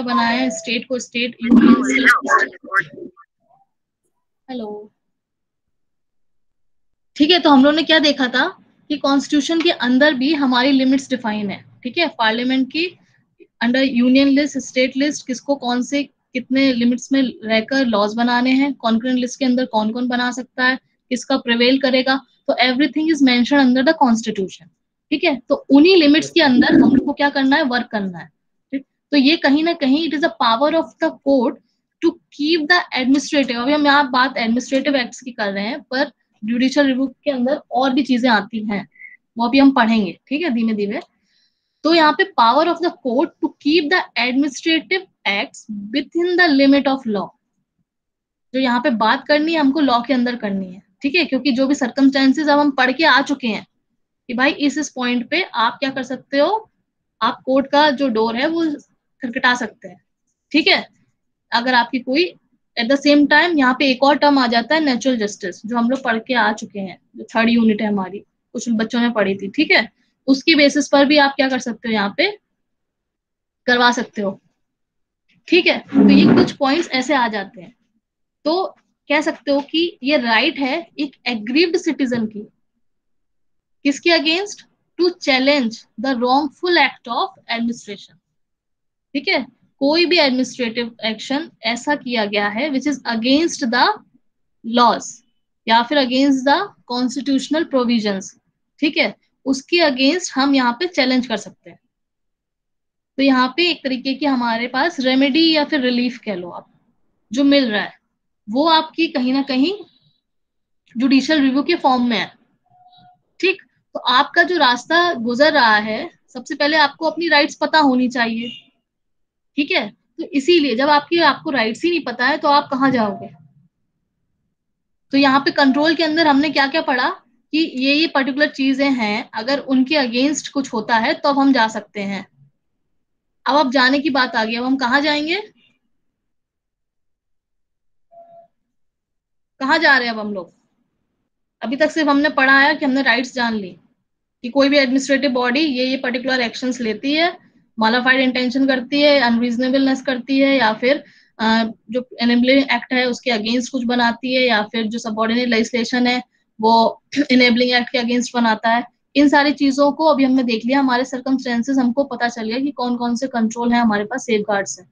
बनाया है, स्टेट को स्टेट, यूनियन। हेलो, ठीक है। तो हम लोग ने क्या देखा था कि कॉन्स्टिट्यूशन के अंदर भी हमारी लिमिट्स डिफाइन है, ठीक है। पार्लियामेंट की under union list, state list, किसको कौन से कितने लिमिट्स में रहकर लॉज बनाने हैं, कॉन्करेंट लिस्ट के अंदर कौन कौन बना सकता है, किसका प्रिवेल करेगा, तो everything is mention under the constitution, ठीक है। तो उन्हीं लिमिट्स के अंदर हम लोग को क्या करना है, वर्क करना है, ठीक। तो ये कहीं ना कहीं it is a power of the court to keep the administrative, अभी हम यहाँ बात एडमिनिस्ट्रेटिव एक्ट्स की कर रहे हैं, पर जुडिशियल रिव्यू के अंदर और भी चीजें आती हैं, वो अभी हम पढ़ेंगे, ठीक है, धीमे धीमे। तो यहाँ पे power of the court to keep the administrative acts within the limit of law, जो यहाँ पे बात करनी है हमको लॉ के अंदर करनी है, ठीक है। क्योंकि जो भी सर्कमस्टेंसेस अब हम पढ़ के आ चुके हैं कि भाई इस पॉइंट पे आप क्या कर सकते हो, आप कोर्ट का जो डोर है वो खटखटा सकते हैं, ठीक है। अगर आपकी कोई, एट द सेम टाइम यहाँ पे एक और टर्म आ जाता है नेचुरल जस्टिस, जो हम लोग पढ़ के आ चुके हैं, जो थर्ड यूनिट है हमारी, कुछ बच्चों ने पढ़ी थी, ठीक है। उसकी बेसिस पर भी आप क्या कर सकते हो, यहाँ पे करवा सकते हो, ठीक है। तो ये कुछ पॉइंट्स ऐसे आ जाते हैं। तो कह सकते हो कि ये राइट है एक एग्रीव्ड सिटीजन की, किसके against, to challenge the wrongful act of administration, ठीक है। कोई भी एडमिनिस्ट्रेटिव एक्शन ऐसा किया गया है which is against the laws या फिर अगेंस्ट द कॉन्स्टिट्यूशनल प्रोविजंस, ठीक है, उसके अगेंस्ट हम यहाँ पे चैलेंज कर सकते हैं। तो यहाँ पे एक तरीके की हमारे पास रेमेडी या फिर रिलीफ कह लो आप, जो मिल रहा है वो आपकी कहीं ना कहीं जुडिशियल रिव्यू के फॉर्म में है, ठीक। तो आपका जो रास्ता गुजर रहा है, सबसे पहले आपको अपनी राइट्स पता होनी चाहिए, ठीक है। तो इसीलिए जब आपको राइट्स ही नहीं पता है तो आप कहाँ जाओगे। तो यहाँ पे कंट्रोल के अंदर हमने क्या क्या पढ़ा कि ये पर्टिकुलर चीजें हैं, अगर उनके अगेंस्ट कुछ होता है तो अब हम जा सकते हैं। अब जाने की बात आ गई, अब हम कहाँ जाएंगे, कहाँ जा रहे हैं अब हम लोग। अभी तक सिर्फ हमने पढ़ा है कि हमने राइट्स जान ली कि कोई भी एडमिनिस्ट्रेटिव बॉडी ये पर्टिकुलर एक्शंस लेती है, मॉडिफाइड इंटेंशन करती है, अनरीजनेबलनेस करती है, या फिर जो एनेबलिंग एक्ट है उसके अगेंस्ट कुछ बनाती है, या फिर जो सबऑर्डिनेट लेजिस्लेशन है वो इनेबलिंग एक्ट के अगेंस्ट बनाता है। इन सारी चीजों को अभी हमने देख लिया, हमारे सर्कमस्टेंसेस हमको पता चल गया कि कौन कौन से कंट्रोल है हमारे पास, सेफ गार्ड्स है,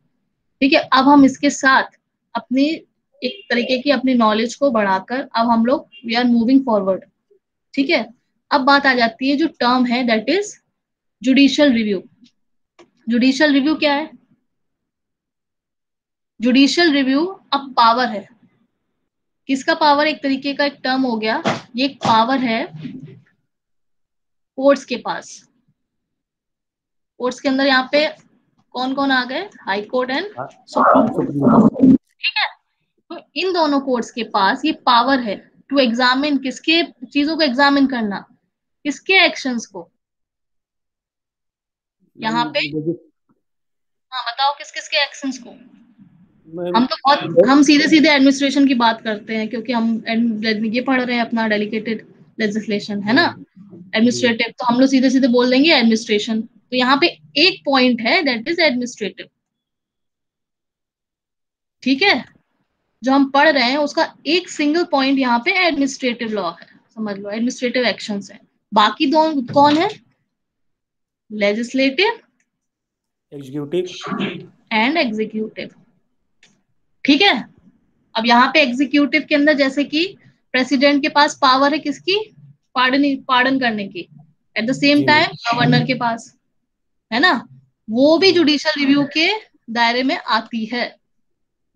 ठीक है। अब हम इसके साथ अपनी एक तरीके की अपनी नॉलेज को बढ़ाकर अब हम लोग वी आर मूविंग फॉरवर्ड, ठीक है। अब बात आ जाती है जो टर्म है that is judicial review. Judicial review क्या है, जुडिशियल रिव्यू अब पावर है, किसका पावर, एक तरीके का एक टर्म हो गया, ये एक पावर है कोर्ट्स के पास। कोर्ट्स के अंदर यहाँ पे कौन कौन आ गए, high court and supreme court, ठीक है। तो इन दोनों कोर्ट्स के पास ये पावर है टू एग्जामिन, किसके चीजों को एग्जामिन करना, किसके एक्शंस को, यहाँ पे हाँ बताओ किस किस के एक्शंस को। हम तो बहुत हम सीधे सीधे एडमिनिस्ट्रेशन की बात करते हैं क्योंकि हम ये पढ़ रहे हैं अपना डेलिकेटेड लेजिस्लेशन है ना, एडमिनिस्ट्रेटिव, तो हम लोग सीधे सीधे बोल देंगे एडमिनिस्ट्रेशन। तो यहाँ पे एक पॉइंट है दैट इज एडमिनिस्ट्रेटिव, ठीक है। जो हम पढ़ रहे हैं उसका एक सिंगल पॉइंट यहाँ पे एडमिनिस्ट्रेटिव लॉ है, समझ लो एडमिनिस्ट्रेटिव एक्शंस है। बाकी दो कौन है, लेजिस्लेटिव, एग्जीक्यूटिव एंड एग्जीक्यूटिव, ठीक है। अब यहाँ पे एग्जीक्यूटिव के अंदर जैसे कि प्रेसिडेंट के पास पावर है किसकी, पार्डन करने की, eight the same time governor के पास है ना, वो भी जुडिशियल रिव्यू के दायरे में आती है।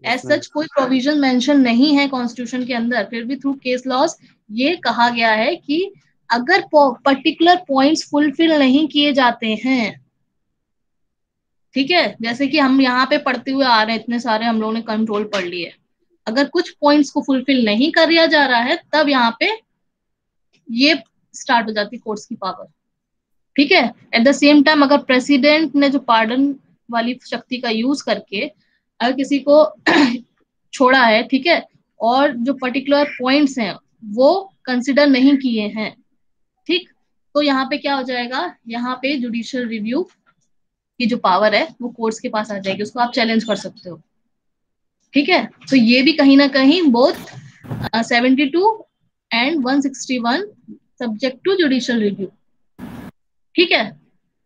एज सच कोई प्रोविजन मेंशन नहीं है कॉन्स्टिट्यूशन के अंदर, फिर भी थ्रू केस लॉज ये कहा गया है कि अगर पर्टिकुलर पॉइंट्स फुलफिल नहीं किए जाते हैं, ठीक है, जैसे कि हम यहाँ पे पढ़ते हुए आ रहे हैं, इतने सारे हम लोगों ने कंट्रोल पढ़ लिए, अगर कुछ पॉइंट्स को फुलफिल नहीं किया जा रहा है तब यहाँ पे ये स्टार्ट हो जाती है कोर्ट्स की पावर, ठीक है। एट द सेम टाइम अगर प्रेसिडेंट ने जो पार्डन वाली शक्ति का यूज करके अगर किसी को छोड़ा है, ठीक है, और जो पर्टिकुलर पॉइंट्स हैं वो कंसिडर नहीं किए हैं, ठीक, तो यहाँ पे क्या हो जाएगा, यहाँ पे जुडिशियल रिव्यू की जो पावर है वो कोर्ट्स के पास आ जाएगी, उसको आप चैलेंज कर सकते हो। ठीक है, तो ये भी कहीं ना कहीं both 72 and 161 subject to judicial review. ठीक है,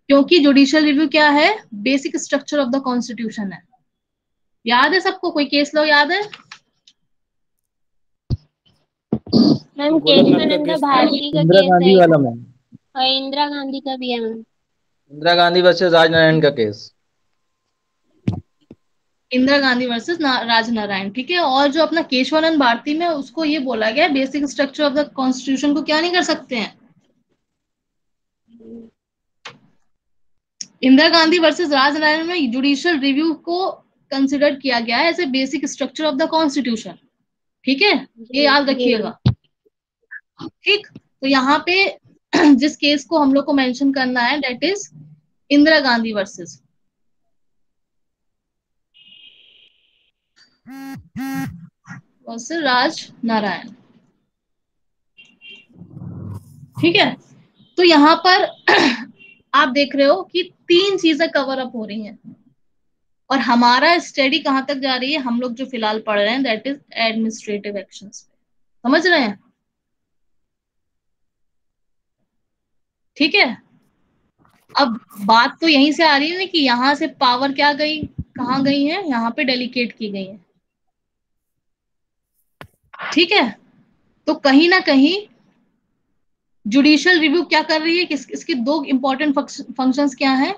क्योंकि जुडिशियल रिव्यू क्या है, basic structure of the constitution है। याद है सबको, कोई केस लो याद है? मैम गोलकनाथ का केशवानंद केस था। भारती का इंदिरा केस है, गांधी वाला मैम। और इंदिरा गांधी का भी है मैम। इंदिरा गांधी वर्सेस राजनारायण का केस। इंदिरा गांधी वर्सेस राजनारायण। ठीक है, और जो अपना केशवानंद भारती में उसको ये बोला गया basic structure of the constitution को क्या नहीं कर सकते हैं। इंदिरा गांधी वर्सेस राजनारायण में जुडिशियल रिव्यू को कंसिडर किया गया है as a basic structure of the constitution. ठीक है, ये जी याद जी मैम। रखिएगा। ठीक, तो यहाँ पे जिस केस को हम लोग को मेंशन करना है that is Indira Gandhi versus Raj Narayan. ठीक है, तो यहाँ पर आप देख रहे हो कि तीन चीजें कवर अप हो रही हैं, और हमारा स्टडी कहां तक जा रही है, हम लोग जो फिलहाल पढ़ रहे हैं दैट इज एडमिनिस्ट्रेटिव एक्शंस। समझ रहे हैं? ठीक है, अब बात तो यहीं से आ रही है ना कि यहाँ से पावर क्या गई, कहाँ गई है, यहाँ पे डेलीकेट की गई है। ठीक है, तो कहीं ना कहीं जुडिशियल रिव्यू क्या कर रही है, इसके दो इंपॉर्टेंट फंक्शंस क्या हैं,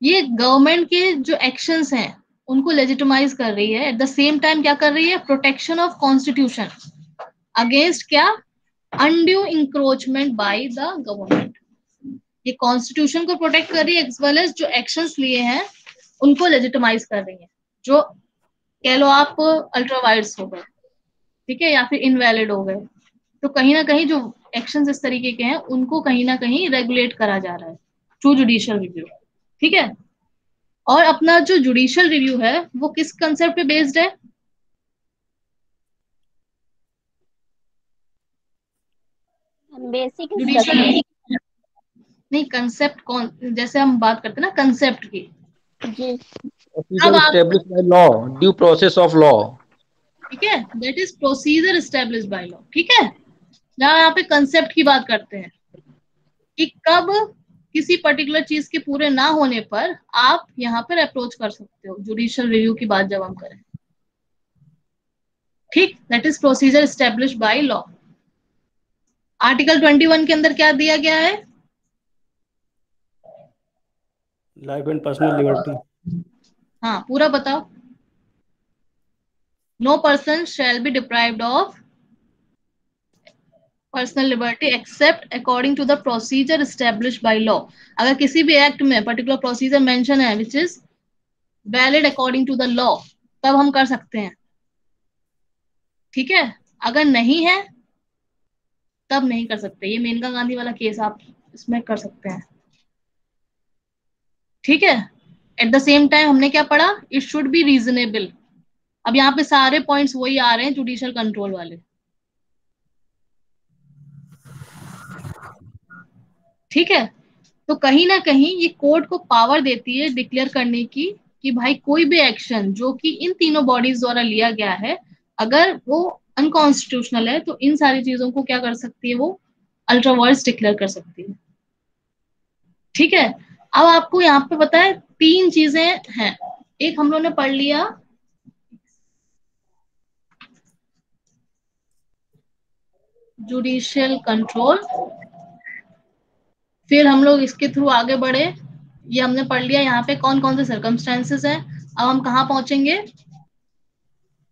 ये गवर्नमेंट के जो एक्शंस हैं उनको लेजिटिमाइज कर रही है, एट द सेम टाइम क्या कर रही है, प्रोटेक्शन ऑफ कॉन्स्टिट्यूशन अगेंस्ट क्या, undue encroachment by the government. ये कॉन्स्टिट्यूशन को प्रोटेक्ट कर रही है एज वेल एज जो एक्शंस लिए हैं उनको लेजिटिमाइज कर रही है, जो कह लो आप अल्ट्रावायर्स हो गए, ठीक है, या फिर इनवैलिड हो गए। तो कहीं ना कहीं जो एक्शंस इस तरीके के हैं उनको कहीं ना कहीं रेगुलेट करा जा रहा है थ्रू जुडिशियल रिव्यू। ठीक है, और अपना जो जुडिशियल रिव्यू है वो किस कंसेप्ट पे बेस्ड है, बेसिक जुडिशियल स्ट्रक्चर। नहीं, कंसेप्ट कौन, जैसे हम बात करते हैं ना कंसेप्ट की। जी। अब प्रोसीजर आप, establish by law, due process of law. ठीक है, that is procedure establish by law. ठीक है, जहां यहाँ पे कंसेप्ट की बात करते हैं कि कब किसी पर्टिकुलर चीज के पूरे ना होने पर आप यहाँ पर अप्रोच कर सकते हो, जुडिशियल रिव्यू की बात जब हम करें। ठीक, that is procedure establish by law. Article 21 के अंदर क्या दिया गया है, लाइफ एंड पर्सनल लिबर्टी। हाँ पूरा बताओ। No person shall be deprived of personal liberty except according to the procedure establish by law. अगर किसी भी एक्ट में पर्टिकुलर प्रोसीजर मेंशन है which is valid according to the law, तब हम कर सकते हैं। ठीक है, अगर नहीं है तब नहीं कर सकते। ये मेनका गांधी वाला केस आप इसमें कर सकते हैं। ठीक है, एट द सेम टाइम हमने क्या पढ़ा, इट शुड बी रीजनेबल। अब यहाँ पे सारे पॉइंट्स वही आ रहे हैं जुडिशियल कंट्रोल वाले। ठीक है, तो कहीं ना कहीं ये कोर्ट को पावर देती है डिक्लेयर करने की कि भाई कोई भी एक्शन जो कि इन तीनों बॉडीज द्वारा लिया गया है अगर वो अनकॉन्स्टिट्यूशनल है तो इन सारी चीजों को क्या कर सकती है, वो अल्ट्रावायर्स डिक्लेयर कर सकती है। ठीक है, अब आपको यहाँ पे पता है तीन चीजें हैं। एक हम लोग ने पढ़ लिया जुडिशियल कंट्रोल, फिर हम लोग इसके थ्रू आगे बढ़े, ये हमने पढ़ लिया यहाँ पे कौन कौन से सर्कमस्टेंसेस हैं। अब हम कहाँ पहुंचेंगे,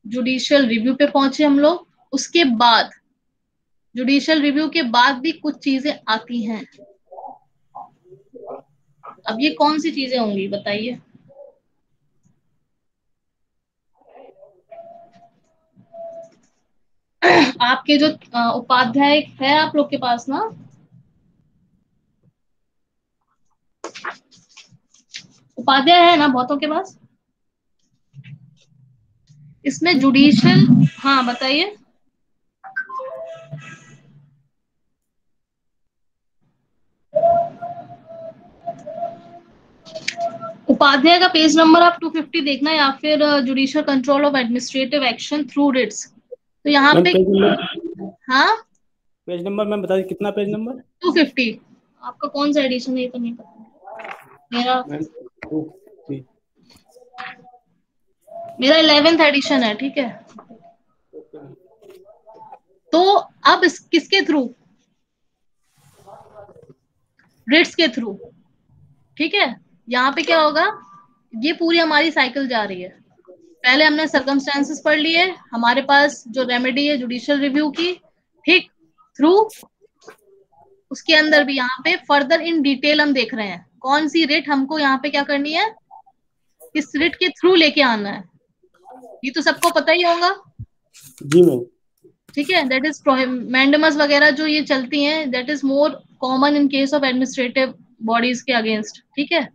जुडिशियल रिव्यू पे पहुंचे हम लोग। उसके बाद जुडिशियल रिव्यू के बाद भी कुछ चीजें आती हैं। अब ये कौन सी चीजें होंगी बताइए, आपके जो उपाध्याय है आप लोग के पास ना, उपाध्याय है ना बहुतों के पास, इसमें जुडिशियल, हाँ बताइए, उपाध्याय का पेज नंबर आप 250 देखना, या फिर judicial control of administrative action through writs. तो यहाँ मैम पे पेज नंबर, हाँ पेज नंबर मैम बता दीजिए कितना पेज नंबर? 250। आपका कौन सा एडिशन है ये तो नहीं पता। मैम 250। मेरा 11th एडिशन है, ठीक है। तो अब किसके थ्रू? रिट्स के थ्रू, ठीक है। यहाँ पे क्या होगा, ये पूरी हमारी साइकिल जा रही है। पहले हमने सर्कमस्टेंसेस पढ़ लिए, हमारे पास जो रेमेडी है जुडिशियल रिव्यू की, ठीक। थ्रू उसके अंदर भी यहाँ पे फर्दर इन डिटेल हम देख रहे हैं कौन सी रिट हमको यहाँ पे क्या करनी है, किस रिट के थ्रू लेके आना है। ये तो सबको पता ही होगा, जी मैम। ठीक है। दैट इज मैंडेमस वगैरह जो ये चलती हैं, that is more common in case of administrative bodies के अगेंस्ट, ठीक है।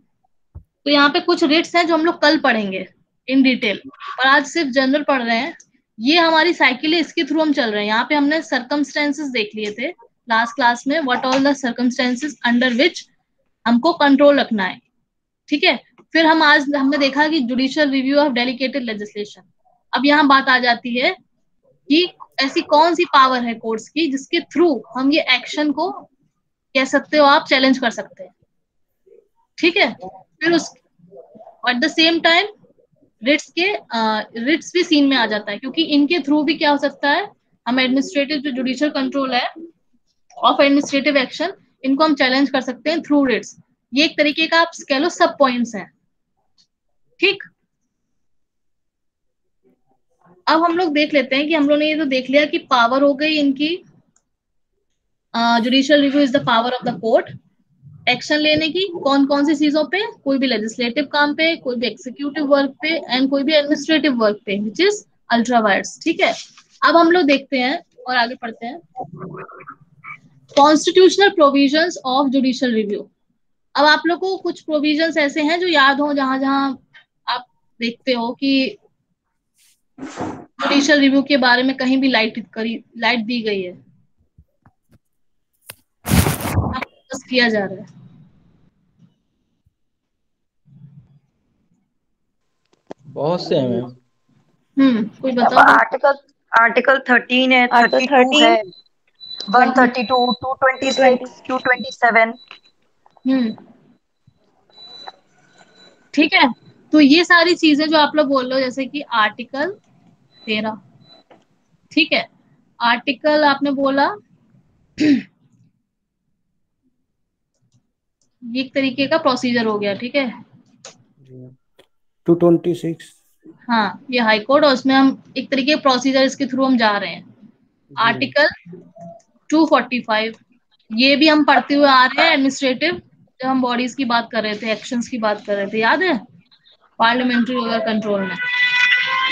तो यहाँ पे कुछ रिट्स हैं जो हम लोग कल पढ़ेंगे इन डिटेल, पर आज सिर्फ जनरल पढ़ रहे हैं। ये हमारी साइकिल है, इसके थ्रू हम चल रहे हैं। यहाँ पे हमने सर्कमस्टेंसेस देख लिए थे लास्ट क्लास में, what all the circumstances under which हमको कंट्रोल रखना है, ठीक है। फिर हमने देखा कि जुडिशियल रिव्यू ऑफ डेलिकेटेड लेजिस्लेशन। अब यहाँ बात आ जाती है कि ऐसी कौन सी पावर है कोर्ट्स की जिसके थ्रू हम ये एक्शन को, कह सकते हो आप, चैलेंज कर सकते हैं, ठीक है। फिर उस at the same time writs भी सीन में आ जाता है, क्योंकि इनके थ्रू भी क्या हो सकता है, हम एडमिनिस्ट्रेटिव जो जुडिशियल कंट्रोल है ऑफ एडमिनिस्ट्रेटिव एक्शन, इनको हम चैलेंज कर सकते हैं थ्रू रिट्स। ये एक तरीके का आप कह लो सब पॉइंट्स हैं, ठीक। अब हम लोग देख लेते हैं कि हम लोग ने ये तो देख लिया कि पावर हो गई इनकी, judicial review is the power of the court action लेने की कौन कौन सी चीजों पे, कोई भी लेजिस्लेटिव काम पे, कोई भी एक्सिक्यूटिव वर्क पे, एंड कोई भी एडमिनिस्ट्रेटिव वर्क पे, विच इज अल्ट्रा वायर्स, ठीक है। अब हम लोग देखते हैं और आगे पढ़ते हैं constitutional provisions of judicial review. अब आप लोग को कुछ प्रोविजंस ऐसे हैं जो याद हो, जहां जहां आप देखते हो कि जुडिशियल रिव्यू के बारे में कहीं भी लाइट दी गई है, बस किया जा रहा है। बहुत से हैं मैम। कोई बताओ। आर्टिकल 13 है, 32 है, 132, 226, 227। ठीक है। तो ये सारी चीजें जो आप लोग बोल रहे हो, जैसे कि आर्टिकल 13, ठीक है। आर्टिकल आपने बोला ये एक तरीके का प्रोसीजर हो गया, ठीक है। 226। हाँ, ये हाई कोर्ट, और उसमें हम एक तरीके प्रोसीजर इसके थ्रू हम जा रहे हैं। आर्टिकल 245, ये भी हम पढ़ते हुए आ रहे हैं एडमिनिस्ट्रेटिव, जब हम बॉडीज की बात कर रहे थे, एक्शंस की बात कर रहे थे, याद है, पार्लियामेंट्री कंट्रोल में।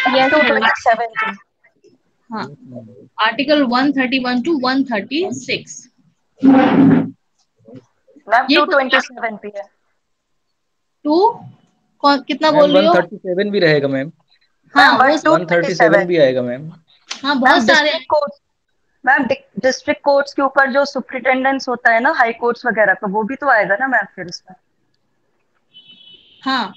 227। हाँ, आर्टिकल 131 टू 136, मैम 227 पे है। कितना बोल रही हो? 137 भी रहेगा मैम। हाँ, वो 137 भी आएगा मैम। हाँ, बहुत सारे। मैम डिस्ट्रिक्ट कोर्ट्स के ऊपर जो सुपरिटेंडेंस होता है ना, हाई कोर्ट्स वगैरह का, वो भी तो आएगा ना मैम फिर उसमें। हाँ,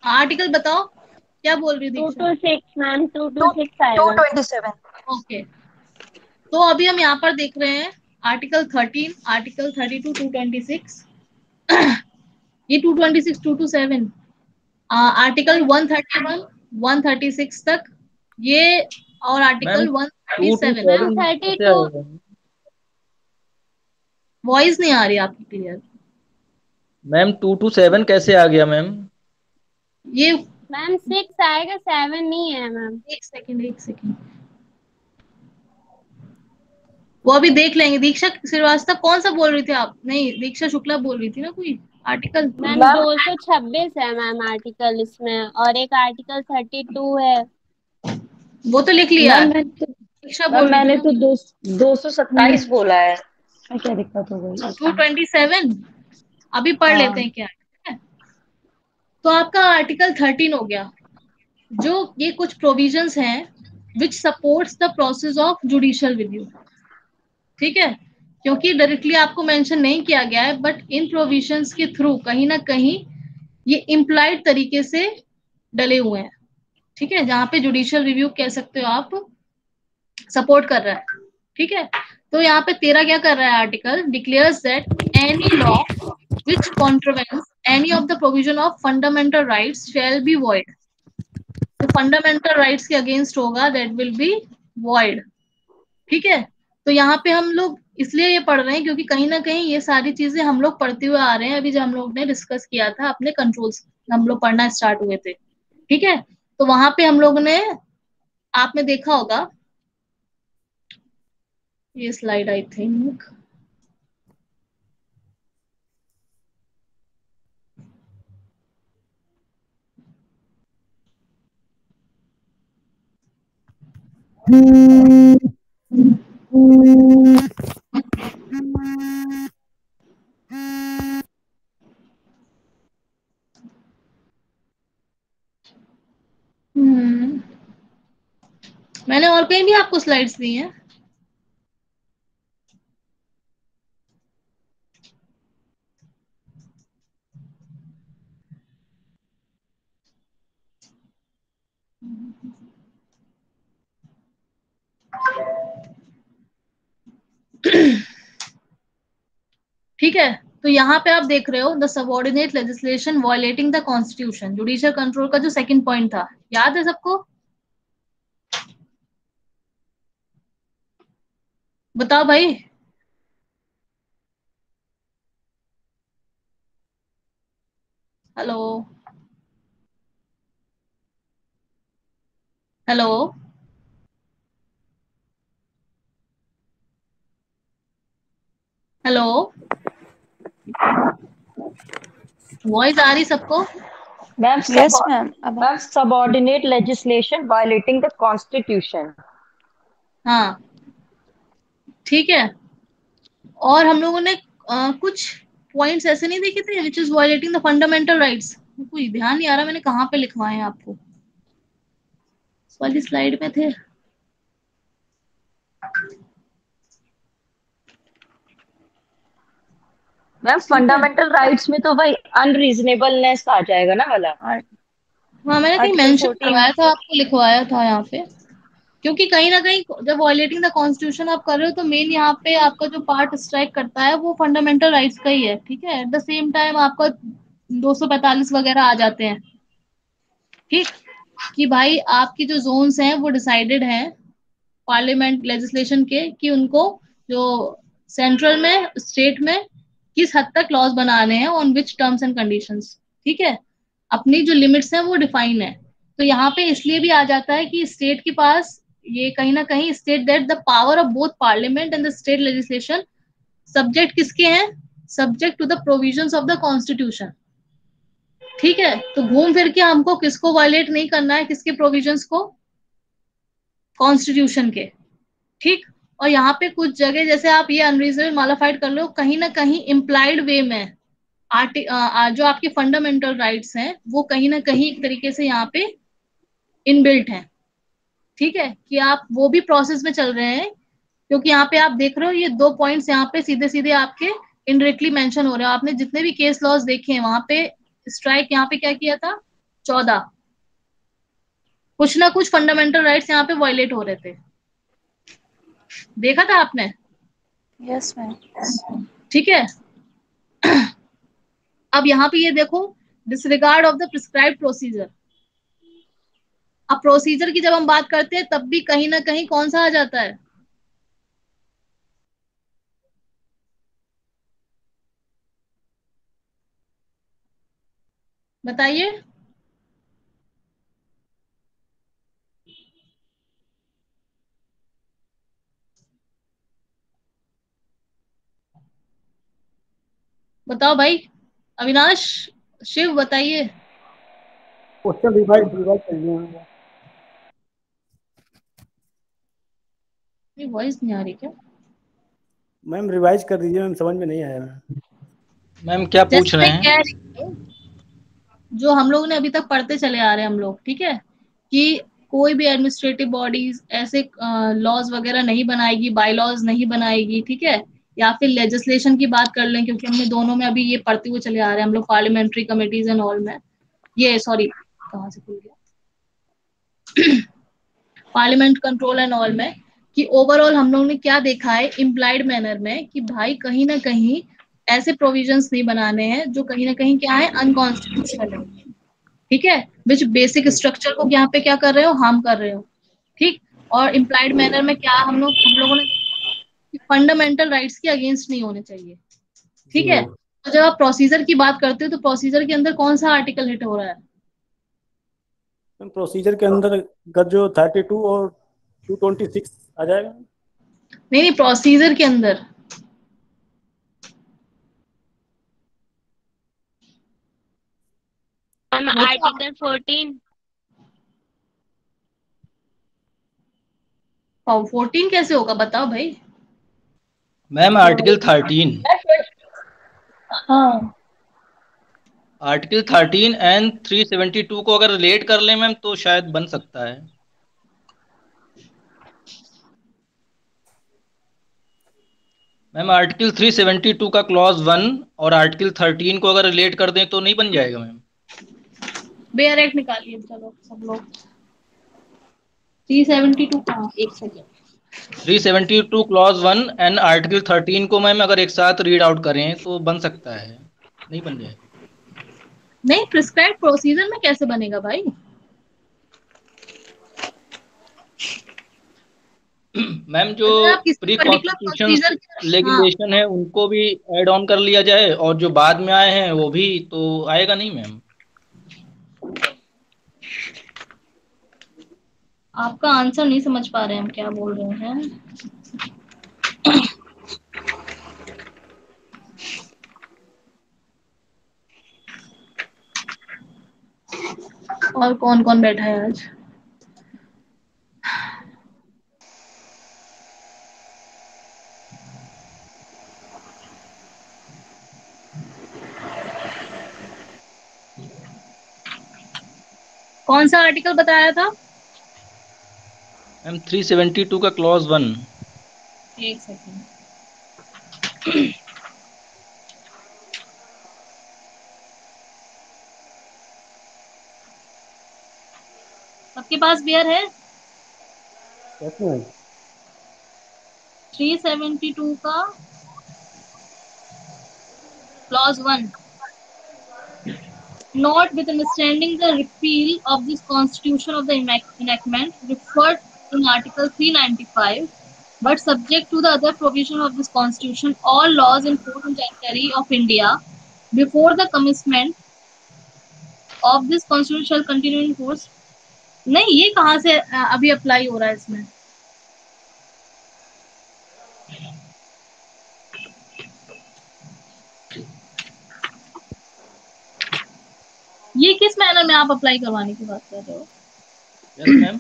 आर्टिकल बताओ क्या बोल रही थी? 226 मैम, 226 आएगा। 227। ओके, तो अभी हम यहाँ पर देख रहे हैं आर्टिकल 13, आर्टिकल 32, 226, ये 226, 227, आर्टिकल 131, 136 तक ये, और आर्टिकल 137। 32 वॉइस नहीं आ रही आपकी क्लियर मैम। 227 कैसे आ गया मैम? ये मैम 6 आएगा, 7 नहीं है मैम। एक सेकंड, वो अभी देख लेंगे। दीक्षा श्रीवास्तव कौन सा बोल रही थी आप? नहीं, दीक्षा शुक्ला बोल रही थी ना कोई आर्टिकल। मैम 226 है मैम आर्टिकल इसमें, और एक आर्टिकल 32 है। वो तो लिख लिया। मैंने तो 227 बोला है। क्या दिक्कत हो गई? 227 अभी पढ़ लेते हैं क्या है। तो आपका आर्टिकल 13 हो गया, जो ये कुछ प्रोविजंस हैं which supports the process of judicial review, ठीक है। क्योंकि डायरेक्टली आपको मेंशन नहीं किया गया है, बट इन प्रोविजंस के थ्रू कहीं ना कहीं ये इम्प्लाइड तरीके से डले हुए हैं, ठीक है, जहां पे जुडिशियल रिव्यू कह सकते हो आप सपोर्ट कर रहा है, ठीक है। तो यहाँ पे 13 क्या कर रहा है article, declares that any law which contravenes any of the provision of fundamental rights shall be void. तो फंडामेंटल राइट्स के अगेंस्ट होगा दैट विल बी वॉइड, ठीक है। तो यहाँ पे हम लोग इसलिए ये पढ़ रहे हैं क्योंकि कहीं ना कहीं ये सारी चीजें हम लोग पढ़ते हुए आ रहे हैं, अभी जो हम लोग ने डिस्कस किया था अपने कंट्रोल्स, हम लोग पढ़ना स्टार्ट हुए थे, ठीक है। तो वहां पे हम लोग ने, आपने देखा होगा ये स्लाइड आई थिंक, मैंने और कहीं भी आपको स्लाइड्स दी हैं। ठीक है, तो यहाँ पे आप देख रहे हो the subordinate legislation violating the constitution, judicial control का जो सेकंड पॉइंट था, याद है सबको? बताओ भाई। हेलो हेलो हेलो, वॉइस आ रही सबको? Ma'am yes ma'am. अब ma'am subordinate legislation violating the constitution. हाँ ठीक है, और हम लोगों ने कुछ पॉइंट्स ऐसे नहीं देखे थे which is violating the fundamental rights, कोई ध्यान नहीं आ रहा मैंने कहाँ पे लिखवाए हैं आपको, इस वाली स्लाइड में थे। मैम फंडामेंटल राइट्स में तो भाई अनरीजनेबलनेस आ जाएगा ना वाला। हाँ मैंने कहीं आर्टिकल मेंशन 14। करवाया था आपको, लिखवाया था यहाँ पे, क्योंकि कहीं ना कहीं जब वायलेटिंग द कॉन्स्टिट्यूशन आप कर रहे हो तो मेन यहाँ पे आपका जो पार्ट स्ट्राइक करता है वो फंडामेंटल राइट्स का ही है, ठीक है। एट द सेम टाइम आपका 245 वगैरह आ जाते हैं, ठीक, कि भाई आपकी जो जोन्स हैं वो डिसाइडेड हैं पार्लियामेंट लेजिस्लेशन के, कि उनको जो सेंट्रल में स्टेट में किस हद तक लॉज बनाने हैं, on which terms and conditions, ठीक है, अपनी जो लिमिट्स हैं वो डिफाइन है। तो यहाँ पे इसलिए भी आ जाता है कि स्टेट के पास ये कहीं ना कहीं state that the power of both parliament and the state legislation subject किसके हैं, subject to the provisions of the constitution, ठीक है। तो घूम फिर के हमको किसको वायलेट नहीं करना है, किसके प्रोविजंस को, कॉन्स्टिट्यूशन के, ठीक। और यहाँ पे कुछ जगह जैसे आप ये अनरीजनेबल मॉडिफाइड कर लो, कहीं ना कहीं इम्प्लाइड वे में जो आपके फंडामेंटल राइट्स हैं वो कहीं ना कहीं एक तरीके से यहाँ पे इनबिल्ट है, ठीक है, कि आप वो भी प्रोसेस में चल रहे हैं, क्योंकि यहाँ पे आप देख रहे हो ये 2 पॉइंट्स यहाँ पे सीधे सीधे आपके इनडायरेक्टली मेंशन हो रहे हो। आपने जितने भी केस लॉज देखे हैं वहां पे स्ट्राइक यहाँ पे क्या किया था, 14, कुछ ना कुछ फंडामेंटल राइट्स यहाँ पे वायलेट हो रहे थे, देखा था आपने? Yes ma'am. ठीक है। अब यहाँ पे ये देखो, disregard of the prescribed procedure. अब प्रोसीजर की जब हम बात करते हैं तब भी कहीं ना कहीं कौन सा आ जाता है, बताइए? बताओ भाई, अविनाश, शिव, बताइए। क्वेश्चन रिवाइज रिवाइज कर लिया। ये वॉइस नहीं आ रही क्या? मैम रिवाइज कर दीजिए मैम, समझ में नहीं आया मैम। मैम क्या पूछ जैसे रहे मैं हैं? कह रही हूँ, जो हम लोग ने अभी तक पढ़ते चले आ रहे हैं हम लोग, ठीक है, कि कोई भी एडमिनिस्ट्रेटिव बॉडीज ऐसे लॉज वगैरह नहीं बनाएगी, बाय लॉज नहीं बनाएगी, ठीक है, या फिर लेजिस्लेशन की बात कर लें, क्योंकि हमने दोनों में अभी ये पढ़ते हुए चले आ रहे हैं हम लोग, पार्लियामेंट्री कमिटीज एंड ऑल में, ये सॉरी कहाँ से भूल गया पार्लियामेंट कंट्रोल एंड ऑल में, कि ओवरऑल हम लोग ने क्या देखा है इम्प्लाइड मैनर में, कि भाई कहीं ना कहीं ऐसे प्रोविजंस नहीं बनाने हैं जो कहीं ना कहीं क्या है अनकॉन्स्टिट्यूशनल है, ठीक है, विच बेसिक स्ट्रक्चर को यहाँ पे क्या कर रहे हो, हार्म कर रहे हो, ठीक। और इम्प्लाइड मैनर में क्या हम लोगों ने फंडामेंटल राइट्स के अगेंस्ट नहीं होने चाहिए, ठीक है। तो जब आप प्रोसीजर की बात करते हो तो प्रोसीजर के अंदर कौन सा आर्टिकल हिट हो रहा है? प्रोसीजर के अंदर जो 32 और 226 आ जाएगा। नहीं, प्रोसीजर के अंदर आर्टिकल 14। 14 कैसे होगा बताओ भाई। मैम आर्टिकल 13, हाँ आर्टिकल 13 एंड 372 को अगर रिलेट कर ले मैम तो शायद बन सकता है। मैम आर्टिकल 372 का क्लॉज 1 और आर्टिकल 13 को अगर रिलेट कर दें तो नहीं बन जाएगा मैम? बेयर एक्ट निकालिए चलो सब लोग। 372 कहाँ, एक सेकेंड। 372 क्लॉज 1 एंड आर्टिकल 13 को मैम अगर एक साथ रीड आउट करें तो बन सकता है, नहीं बन जाएगा? नहीं, प्रिस्क्राइब प्रोसीजर में कैसे बनेगा भाई? मैम जो अगर आप किसी प्री पर्टिकुलर कॉन्स्टिट्यूशन प्रोसीजर, हाँ, लेगिस्लेशन है उनको भी ऐड ऑन कर लिया जाए और जो बाद में आए हैं वो भी, तो आएगा नहीं मैम? आपका आंसर नहीं समझ पा रहे हैं हम क्या बोल रहे हैं। और कौन कौन बैठा है आज? कौन सा आर्टिकल बताया था? मैम 372 का क्लॉज 1। एक सेकेंड। सबके पास बियर है? 372 का clause 1, notwithstanding the repeal of this constitution of the enactment referred in Article 395, but subject to the other provision of this constitution, all laws in force and territory of India before the commencement of this constitution shall continue in force। नहीं, ये कहाँ से अभी apply हो रहा है इसमें? ये किस मैनर में आप अप्लाई करवाने की बात कर रहे हो? Yes ma'am.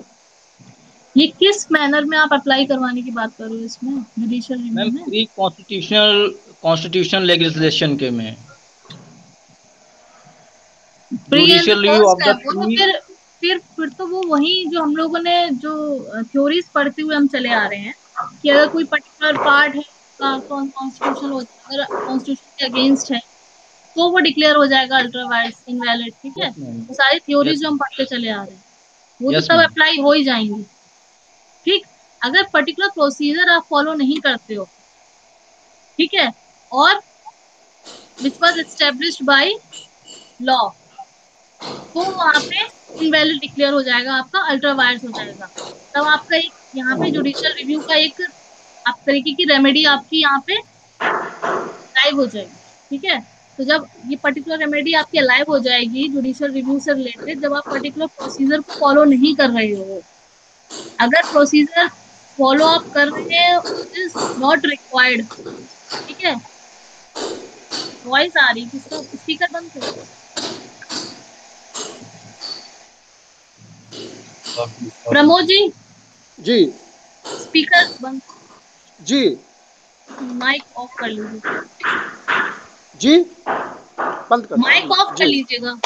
ये किस मैनर में आप अप्लाई करवाने की बात कर रहे हो इसमें, जुडिशियल रिव्यू मैम में? प्री कॉन्स्टिट्यूशन लेगिस्लेशन के में pre and judicial review of first है द वो, तो प्री। फिर तो वो वही जो हम लोगों ने जो थ्योरीज पढ़ते हुए हम चले आ रहे हैं कि अगर कोई पर्टिकुलर पार्ट है कॉन्स्टिट्यूशन अगर कॉन्स्टिट्यूशन के अगेंस्ट है तो वो डिक्लेयर हो जाएगा अल्ट्रा वायर्स इनवैलिड, ठीक है। Yes ma'am. वो सारी थ्योरीज यस जो हम पढ़ते चले आ रहे हैं वो तो यस सब मैम। अप्लाई हो ही जाएंगी, ठीक। अगर पर्टिकुलर प्रोसीजर आप फॉलो नहीं करते हो, ठीक है, और which was established by law, तो वहां पे इनवैलिड डिक्लेयर हो जाएगा, आपका अल्ट्रा वायर्स हो जाएगा। तब आपका एक यहाँ पे जुडिशियल रिव्यू का एक आप तरीके की रेमेडी आपकी यहाँ पे लाइव हो जाएगी, ठीक है। तो जब ये पर्टिकुलर रेमेडी आपकी लाइव हो जाएगी जुडिशियल रिव्यू से रिलेटेड, जब आप पर्टिकुलर प्रोसीजर को फॉलो नहीं कर रहे हो, अगर प्रोसीजर फॉलो अप कर रहे हैं इज नॉट रिक्वायर्ड, ठीक है। वॉइस आ रही, किसका स्पीकर बंद करो। प्रमोद जी जी स्पीकर बंद, जी माइक ऑफ कर लीजिए, जी बंद कर माइक ऑफ कर जी लीजिएगा।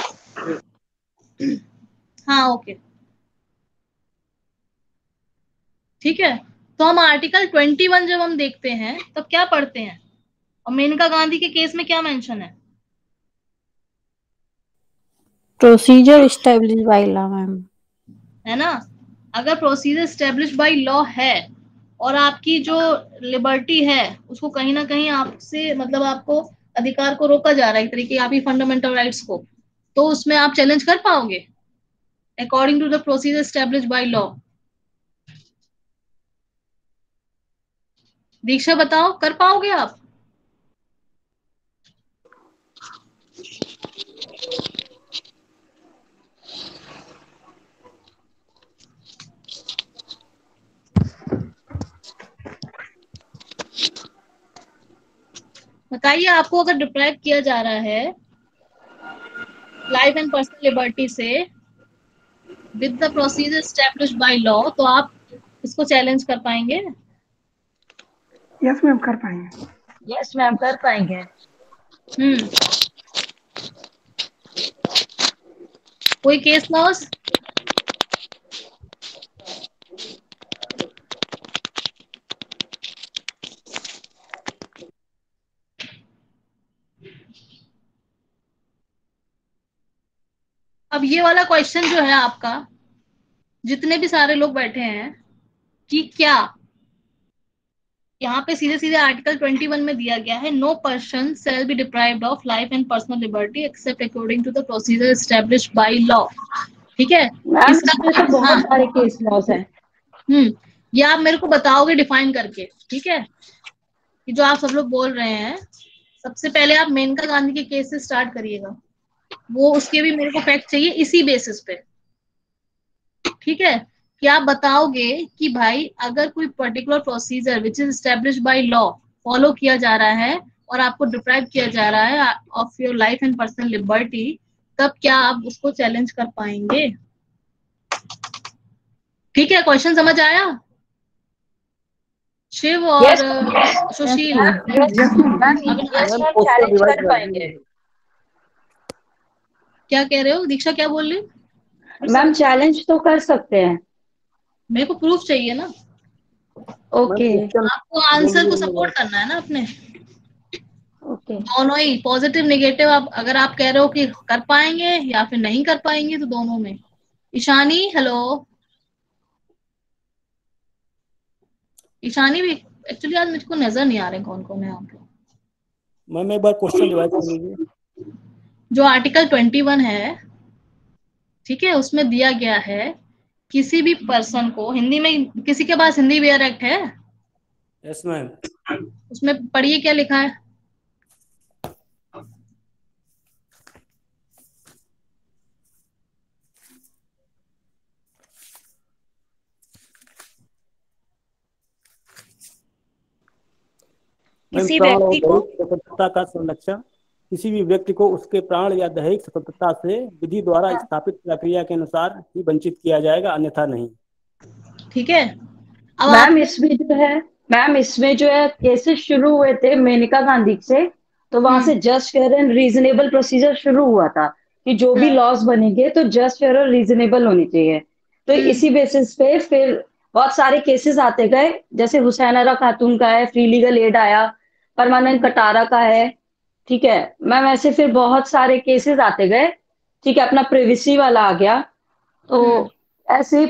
हाँ ओके, ठीक है। तो हम आर्टिकल 21 जब हम देखते हैं तब क्या पढ़ते हैं? और मेनका गांधी के केस में क्या मेंशन है? Procedure establish by law ma'am. है ना? अगर प्रोसीजर एस्टेब्लिश बाय लॉ है और आपकी जो लिबर्टी है उसको कहीं ना कहीं आपसे मतलब आपको अधिकार को रोका जा रहा है एक तरीके आपकी फंडामेंटल राइट्स को, तो उसमें आप चैलेंज कर पाओगे according to the procedure establish by law? Diksha बताओ, कर पाओगे आप? बताइए, आपको अगर डिप्राइव किया जा रहा है लाइफ एंड पर्सनल लिबर्टी से with the procedure establish by law, तो आप इसको चैलेंज कर पाएंगे? यस मैम कर पाएंगे। यस मैम कर पाएंगे। कोई केस लॉस? अब ये वाला क्वेश्चन जो है आपका, जितने भी सारे लोग बैठे हैं, कि क्या यहाँ पे सीधे सीधे आर्टिकल 21 में दिया गया है, no person shall be deprived of life and personal liberty except according to the procedure establish by law. ठीक है, मैम इसका इसमें तो बहुत सारे केस लॉस हैं। ये आप मेरे को बताओगे डिफाइन करके, ठीक है? कि जो आप सब लोग बोल रहे हैं, सबसे पहले आप मेनका गांधी के केस से स्टार्ट करिएगा, वो उसके भी मेरे को फैक्ट चाहिए इसी बेसिस पे, ठीक है? कि आप बताओगे कि भाई अगर कोई particular procedure which is establish by law follow किया जा रहा है और आपको डिप्राइव किया जा रहा है of your life and personal liberty, तब क्या आप उसको चैलेंज कर पाएंगे? ठीक है, क्वेश्चन समझ आया? शिव और सुशील, चैलेंज कर पाएंगे। क्या कह रहे हो? दीक्षा क्या बोल रही? मैम चैलेंज तो कर सकते हैं। मेरे को प्रूफ चाहिए ना। ओके आपको आंसर को सपोर्ट करना है ना अपने। ओके दोनों ही पॉजिटिव नेगेटिव, आप अगर आप कह रहे हो कि कर पाएंगे या फिर नहीं कर पाएंगे, तो दोनों में। ईशानी, हेलो। ईशानी भी एक्चुअली आज मुझको नजर नहीं आ रहे कौन कौन है यहाँ पे। मैम एक बार क्वेश्चन रिवाइज कर लीजिए। जो आर्टिकल 21 है, ठीक है, उसमें दिया गया है किसी भी पर्सन को, हिंदी में किसी के पास हिंदी वेयर एक्ट है? Yes ma'am. उसमें पढ़िए क्या लिखा है। किसी व्यक्ति को स्वतंत्रता का संरक्षण किसी भी व्यक्ति को उसके प्राण या दैहिक स्वतंत्रता से विधि द्वारा स्थापित प्रक्रिया के अनुसार ही वंचित किया जाएगा, अन्यथा नहीं। ठीक है। अब मैम इसमें जो है, मैम इसमें जो है केसेस शुरू हुए थे मेनका गांधी से, तो वहां से just fair and reasonable procedure शुरू हुआ था कि जो भी लॉज बनेंगे तो जस्ट फेयर और रीजनेबल होनी चाहिए। तो इसी बेसिस पे फिर बहुत सारे केसेस आते गए, जैसे हुसैनारा खातून का है, फ्री लीगल एड आया, परमानेंट कटारा का है, ठीक है मैम। ऐसे फिर बहुत सारे केसेस आते गए, ठीक है, अपना प्रिवेसी वाला आ गया। तो ऐसे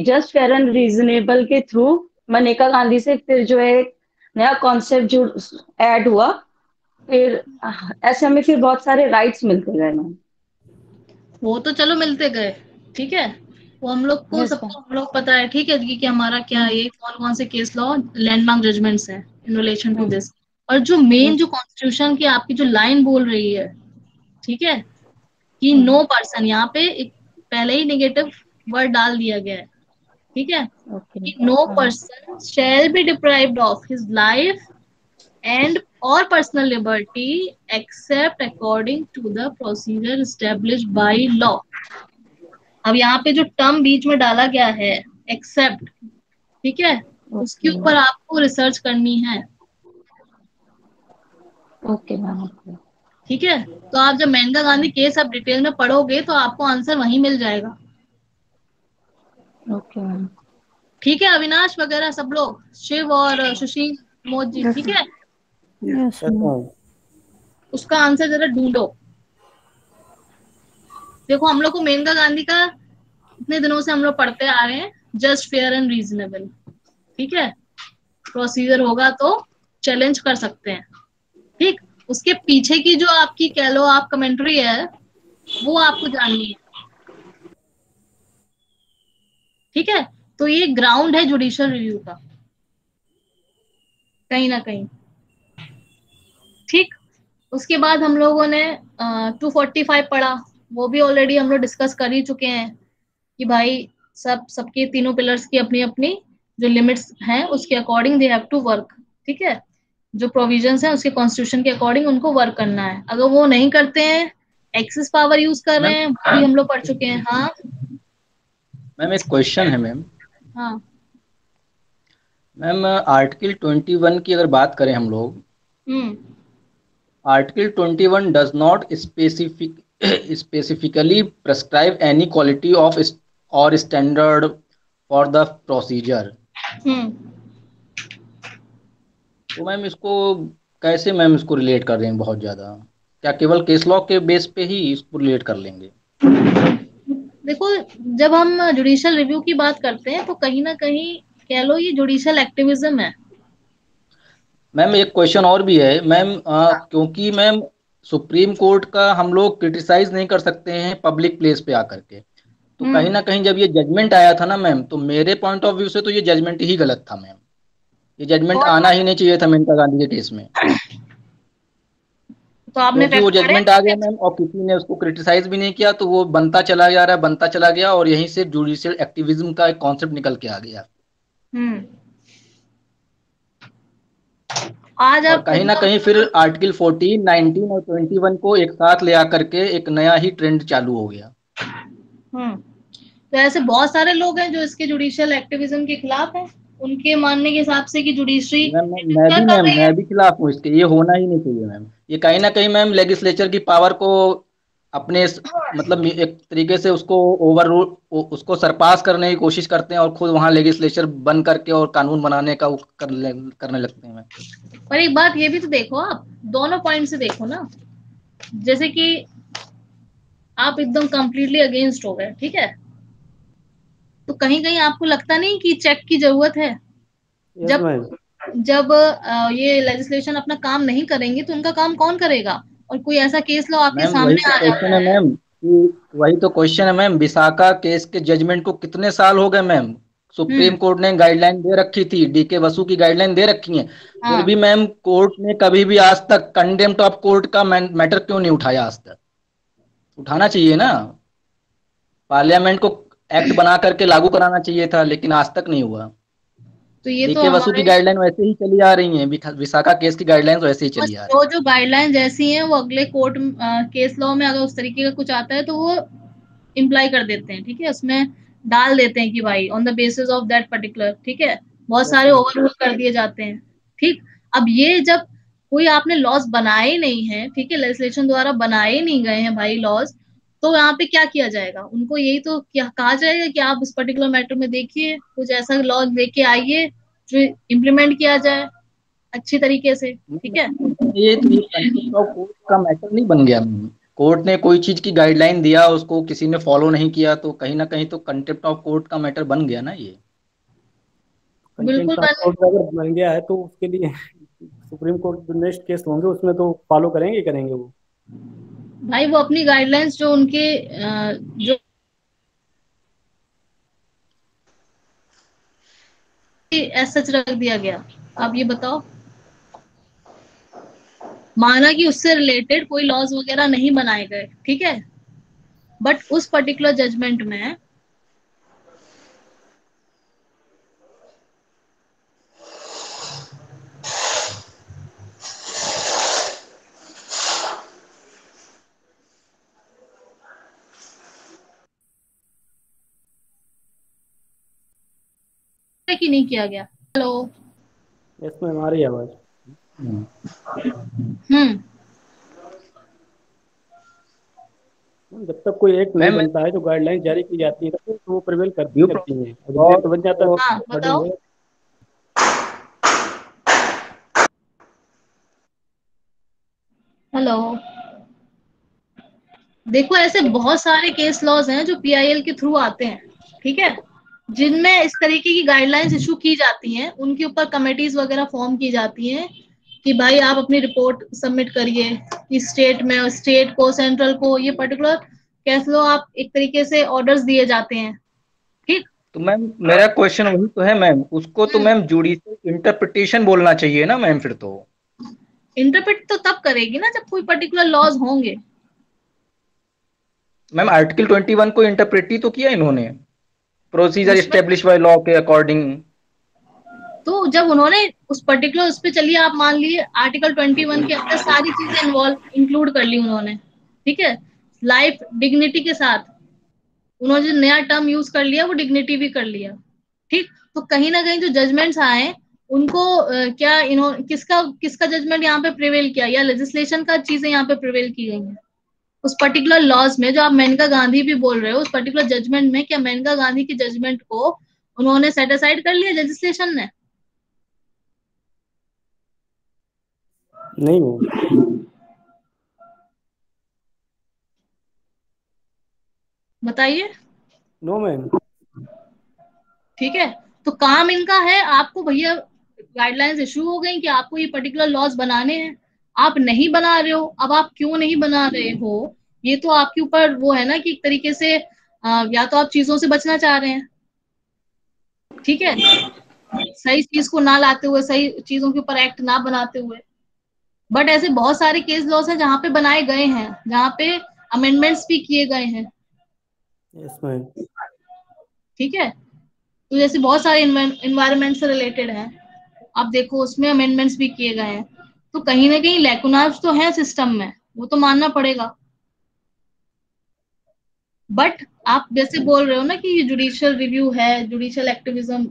जस्ट फेयर एंड रीजनेबल के थ्रू मेनका गांधी से फिर जो है नया कॉन्सेप्ट जो ऐड हुआ, फिर ऐसे हमें फिर बहुत सारे राइट्स मिलते गए मैम। वो तो चलो मिलते गए, ठीक है, वो हम लोग को सबको हम लोग पता है, ठीक है, कि हमारा क्या ये कौन कौन से केस लॉ लैंडमार्क जजमेंट्स हैं इन रिलेशन टू दिस। और जो मेन जो कॉन्स्टिट्यूशन की आपकी जो लाइन बोल रही है, ठीक है, कि नो पर्सन, यहाँ पे एक पहले ही नेगेटिव वर्ड डाल दिया गया है, ठीक है, कि no person shall be deprived of his life and और personal liberty except according to the procedure established by law. अब यहाँ पे जो टर्म बीच में डाला गया है एक्सेप्ट, ठीक है, उसके ऊपर आपको रिसर्च करनी है। Okay ma'am. ठीक है, तो आप जब मेनका गांधी केस आप डिटेल में पढ़ोगे तो आपको आंसर वहीं मिल जाएगा। Okay ma'am. ठीक है, अविनाश वगैरह सब लोग, शिव और सुशील, मोद जी, ठीक है। Yes Yes, ma'am. उसका आंसर जरा ढूंढो। देखो हम लोग को मेनका गांधी का इतने दिनों से हम लोग पढ़ते आ रहे हैं, जस्ट फेयर एंड रीजनेबल, ठीक है। प्रोसीजर होगा तो चैलेंज कर सकते हैं, ठीक। उसके पीछे की जो आपकी कह लो आप कमेंट्री है वो आपको जाननी है, ठीक है। तो ये ग्राउंड है जुडिशियल रिव्यू का कहीं ना कहीं, ठीक। उसके बाद हम लोगों ने 245 पढ़ा, वो भी ऑलरेडी हम लोग डिस्कस कर ही चुके हैं कि भाई सबके तीनों पिलर्स की अपनी अपनी जो लिमिट्स हैं उसके according they have to work, ठीक है। जो प्रोविजंस हैं उसके कॉन्स्टिट्यूशन के अकॉर्डिंग उनको वर्क करना है। अगर वो नहीं करते हैं, एक्सेस पावर यूज कर रहे हैं, वो भी हम लोग पढ़ चुके हैं। हाँ मैम एक क्वेश्चन है मैम। हाँ मैम आर्टिकल 21 की अगर बात करें हम लोग, article 21 does not specifically prescribe any quality of और स्टैंडर्ड फॉर द प्रोसीजर। तो मैम इसको कैसे मैम इसको रिलेट कर रहे हैं बहुत ज़्यादा, क्या केवल केस लॉ के बेस पे ही इसको रिलेट कर लेंगे? देखो जब हम जुडिशियल रिव्यू की बात करते हैं तो कहीं ना कहीं कह लो ये जुडिशियल एक्टिविज्म है। मैम एक क्वेश्चन और भी है मैम, क्योंकि मैम सुप्रीम कोर्ट का हम लोग क्रिटिसाइज नहीं कर सकते हैं पब्लिक प्लेस पे आकर के, तो कहीं ना कहीं जब ये जजमेंट आया था ना मैम, तो मेरे पॉइंट ऑफ व्यू से तो ये जजमेंट ही गलत था मैम। ये जजमेंट आना ही नहीं चाहिए था मेनका गांधी के केस में, तो आपने क्योंकि वो जजमेंट आ गया मैम और किसी ने उसको क्रिटिसाइज भी नहीं किया, तो वो बनता चला जा रहा है, बनता चला गया, और यहीं से जुडिशियल एक्टिविज्म का एक कॉन्सेप्ट निकल के आ गया। आज और आप कहीं ना कहीं फिर आर्टिकल 14, 19 और 21 को एक साथ ले आकर के एक नया ही ट्रेंड चालू हो गया। तो ऐसे बहुत सारे लोग हैं जो इसके जुडिशियल एक्टिविज्म के खिलाफ हैं, उनके मानने के हिसाब से कि जुडिशरी मैं भी खिलाफ हूँ इसके, ये होना ही नहीं चाहिए मैम। ये कहीं ना कहीं मैम लेजिस्लेचर की पावर को अपने मतलब एक तरीके से उसको ओवर रूल उसको सरपास करने की कोशिश करते हैं और खुद वहाँ लेजिस्लेचर बन करके और कानून बनाने का करने लगते हैं। पर एक बात ये भी तो देखो, आप दोनों पॉइंट से देखो ना। जैसे कि आप एकदम कंप्लीटली अगेंस्ट हो गए, ठीक है, तो कहीं कहीं आपको लगता नहीं कि चेक की जरूरत है? जब ये लेजिस्लेशन अपना काम नहीं करेंगे तो उनका काम कौन करेगा? और कोई ऐसा केस लो आपके सामने आ जाता है मैम, वही तो क्वेश्चन है मैम। विशाखा केस के जजमेंट को कितने साल हो गए मैम? सुप्रीम कोर्ट ने गाइडलाइन दे रखी थी, डीके बसु की गाइडलाइन दे रखी है, फिर भी मैम कोर्ट ने कभी भी आज तक कंडेम्प्ट ऑफ कोर्ट का मैटर क्यों नहीं उठाया? आज तक उठाना चाहिए ना, पार्लियामेंट को एक्ट बना करके लागू कराना चाहिए था, लेकिन आज तक नहीं हुआ। तो ये डीके बसु की गाइडलाइन वैसे ही चली आ रही है, विशाखा केस की गाइडलाइंस वैसे ही चली आ रही है। जो गाइडलाइन जैसी हैं वो अगले कोर्ट केस लॉ में अगर उस तरीके का कुछ आता है तो वो इम्प्लाई कर देते हैं, ठीक है, उसमें डाल देते हैं कि भाई on the basis of that particular, ठीक है, बहुत सारे ओवररूल कर दिए जाते हैं, ठीक। अब ये जब कोई आपने लॉज बनाए नहीं है, ठीक है, लेजिस्लेशन द्वारा बनाए नहीं गए हैं भाई लॉज, तो यहाँ पे क्या किया जाएगा? उनको यही तो क्या कहा जाएगा कि आप इस पर्टिकुलर मैटर में देखिए कुछ ऐसा लॉ लेके आइए जो इम्प्लीमेंट किया जाए अच्छी तरीके से, ठीक है। ये तो कंटेम्प्ट ऑफ कोर्ट का मैटर नहीं बन गया। कोर्ट ने कोई चीज की गाइडलाइन दिया, उसको किसी ने फॉलो नहीं किया, तो कहीं ना कहीं तो कंटेम्प्ट ऑफ कोर्ट का मैटर बन गया ना। ये बिल्कुल अगर बन गया है तो उसके लिए सुप्रीम कोर्ट जो नेक्स्ट केस होंगे उसमें तो फॉलो करेंगे वो भाई। वो अपनी गाइडलाइंस जो उनके जो एज सच रख दिया गया, आप ये बताओ, माना कि उससे रिलेटेड कोई लॉज वगैरह नहीं बनाए गए, ठीक है, बट उस पर्टिकुलर जजमेंट में कि नहीं किया गया। हेलो, इसमें हमारी आवाज जब तक कोई एक्ट नहीं बनता है, जो गाइडलाइन जारी की जाती है तो वो प्रिवेल करती है। और बन जाता है। बताओ। हेलो, देखो ऐसे बहुत सारे केस लॉज हैं जो पीआईएल के थ्रू आते हैं, ठीक है, जिनमें इस तरीके की गाइडलाइंस इशू की जाती हैं, उनके ऊपर कमेटीज वगैरह फॉर्म की जाती हैं कि भाई आप अपनी रिपोर्ट सबमिट करिए, कि स्टेट में, स्टेट को, सेंट्रल को, ये पर्टिकुलर केस लॉ आप एक तरीके से ऑर्डर्स दिए जाते हैं, ठीक। तो मैम मेरा क्वेश्चन वही तो है मैम, उसको तो मैम जुडिशियल इंटरप्रिटेशन बोलना चाहिए ना मैम फिर तो। इंटरप्रेट तो तब करेगी ना जब कोई पर्टिकुलर लॉज होंगे। मैम आर्टिकल 21 को इंटरप्रेट ही तो किया इन्होंने, प्रोसीजर उसमें एस्टेब्लिश बाय लॉ के अकॉर्डिंग। तो जब उन्होंने उस पर्टिकुलर उस पे, चलिए आप मान लिए आर्टिकल 21 के अंदर सारी चीजें इन्वॉल्व इंक्लूड कर ली उन्होंने, ठीक है, लाइफ डिग्निटी के साथ उन्होंने जो नया टर्म यूज कर लिया वो डिग्निटी भी कर लिया, ठीक। तो कहीं ना कहीं जो जजमेंट्स आए उनको क्या इन्होंने किसका किसका जजमेंट यहाँ पे प्रिवेल किया, या लेजिस्लेशन का चीजें यहाँ पे प्रिवेल की गई हैं उस पर्टिकुलर लॉज में। जो आप मेनका गांधी भी बोल रहे हो, उस पर्टिकुलर जजमेंट में क्या मेनका गांधी की जजमेंट को उन्होंने सेट असाइड कर लिया लेजिस्लेशन ने? नहीं मैम, बताइए। No ma'am. ठीक है, तो काम इनका है, आपको भैया गाइडलाइंस इशू हो गई कि आपको ये पर्टिकुलर लॉज बनाने हैं, आप नहीं बना रहे हो। अब आप क्यों नहीं बना रहे हो, ये तो आपके ऊपर वो है ना कि एक तरीके से या तो आप चीजों से बचना चाह रहे हैं, ठीक है, सही चीज को ना लाते हुए, सही चीजों के ऊपर एक्ट ना बनाते हुए। बट ऐसे बहुत सारे केस लॉस हैं जहाँ पे बनाए गए हैं, जहाँ पे अमेंडमेंट्स भी किए गए हैं, यस मैम। ठीक है। तो जैसे बहुत सारे इन्वायरमेंट से रिलेटेड है, आप देखो उसमें अमेंडमेंट्स भी किए गए हैं, तो कहीं ना कहीं लैकुनाज तो है सिस्टम में, वो तो मानना पड़ेगा। बट आप जैसे बोल रहे हो ना कि ये जुडिशियल रिव्यू है, जुडिशियल एक्टिविज्म,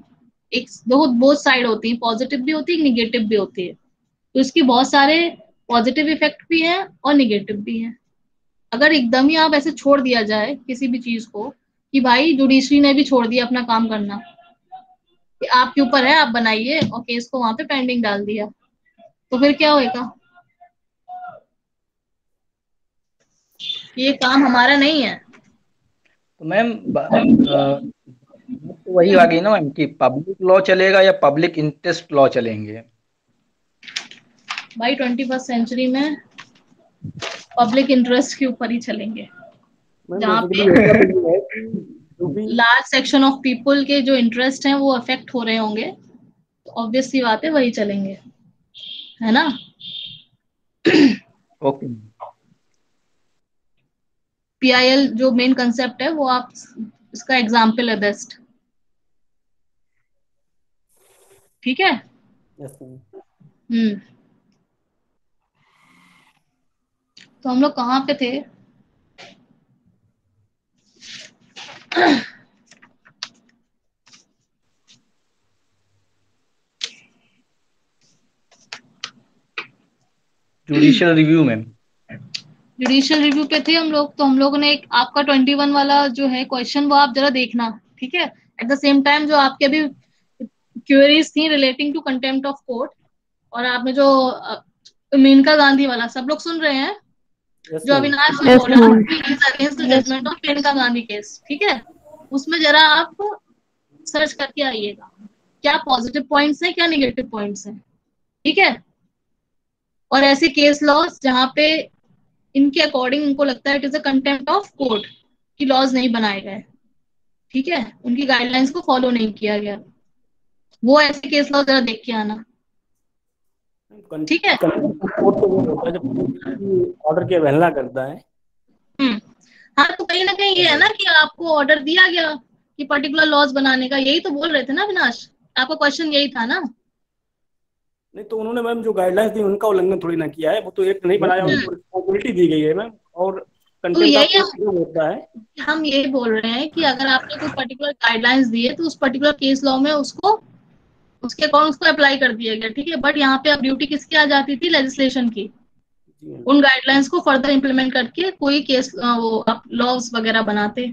एक बहुत साइड होती है, पॉजिटिव भी होती है, निगेटिव भी होती है। तो इसके बहुत सारे पॉजिटिव इफेक्ट भी हैं और निगेटिव भी हैं। अगर एकदम ही आप ऐसे छोड़ दिया जाए किसी भी चीज को कि भाई जुडिशरी ने भी छोड़ दिया अपना काम करना, कि आपके ऊपर है, आप बनाइए, और केस को वहां पे पेंडिंग डाल दिया, तो फिर क्या होएगा? ये काम हमारा नहीं है। तो मैम तो वही आ गई ना मैम कि पब्लिक लॉ चलेगा या पब्लिक इंटरेस्ट लॉ चलेंगे। भाई 21st सेंचुरी में पब्लिक इंटरेस्ट के ऊपर ही चलेंगे, मैम जहाँ बेसिकली पे ऐसा भी है कि जो भी लार्ज सेक्शन ऑफ पीपल के जो इंटरेस्ट हैं वो अफेक्ट हो रहे होंगे, तो ऑब्वियस सी बात है वही चलेंगे, है ना। ओके। पीआईएल जो मेन कंसेप्ट है वो आप इसका एग्जाम्पल है बेस्ट, ठीक है। Yes ma'am. तो हम लोग कहाँ पे थे? Judicial review ma'am. Judicial review पे थे हम लोग। तो हम लोगों ने एक आपका 21 वाला जो है क्वेश्चन वो आप जरा देखना, ठीक है। एट द सेम टाइम जो आपके अभी क्वेरीज थी relating to contempt of court, और आपने जो मेनका गांधी वाला, सब लोग सुन रहे हैं यस जो मैम। अविनाश ने बोला against the judgement of Maneka Gandhi case, ठीक है, उसमें जरा आप सर्च करके आइएगा क्या पॉजिटिव पॉइंट्स हैं, क्या निगेटिव पॉइंट्स हैं, ठीक है। और ऐसे केस लॉस जहाँ पे इनके अकॉर्डिंग उनको लगता है it is a contempt of court कि लॉज नहीं बनाए गए, ठीक है, उनकी गाइडलाइंस को फॉलो नहीं किया गया, वो ऐसे केस लॉ जरा देख के आना, ठीक है। कोर्ट तो वो होता है जब ऑर्डर की अवहेलना करता है। हाँ, तो कहीं ना कहीं ये है ना कि आपको ऑर्डर दिया गया कि पर्टिकुलर लॉज बनाने का, यही तो बोल रहे थे ना अविनाश, आपका क्वेश्चन यही था ना। नहीं तो उन्होंने मैम जो गाइडलाइंस दी उनका उल्लंघन थोड़ी ना किया है, वो तो एक्ट नहीं बनाया, उनको रिस्पॉन्सिबिलिटी दी गई है मैम। और तो कंटेम्प्ट ऑफ यही कोर्ट जो होता है, हम ये बोल रहे हैं कि अगर आपने कोई पर्टिकुलर गाइडलाइंस दी है तो उस पर्टिकुलर केस लॉ में उसको उसके अकॉर्डिंग उसको अप्लाई कर दिया गया, ठीक है। बट यहाँ पे अब ड्यूटी किसकी आ जाती थी? लेजिस्लेशन की, उन गाइडलाइंस को फर्दर इम्प्लीमेंट करके कोई केस वो आप लॉज वगैरह बनाते,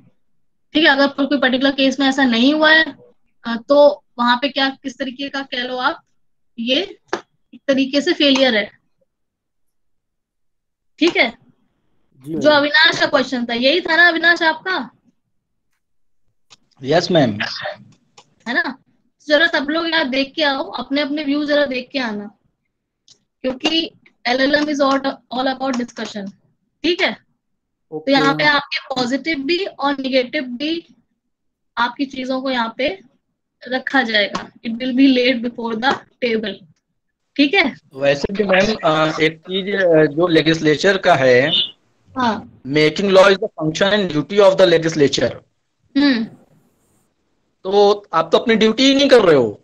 ठीक है। अगर कोई पर्टिकुलर केस में ऐसा नहीं हुआ है तो वहां पे क्या, किस तरीके का कह लो आप, ये एक तरीके से फेलियर है, ठीक है, जी जो मैम। अविनाश का क्वेश्चन था यही था ना अविनाश आपका, यस मैम। है ना? जरा सब लोग यहाँ देख के आओ, अपने अपने व्यू जरा देख के आना, क्योंकि LLM is all about discussion. ठीक है, तो ओके यहाँ पे आपके पॉजिटिव भी और निगेटिव भी आपकी चीजों को यहाँ पे रखा जाएगा, it will be laid before the table. ठीक है, वैसे भी मैम एक चीज जो लेजिस्लेचर का है, हाँ, making law is the function and duty of the legislature. तो आप तो अपनी ड्यूटी ही नहीं कर रहे हो।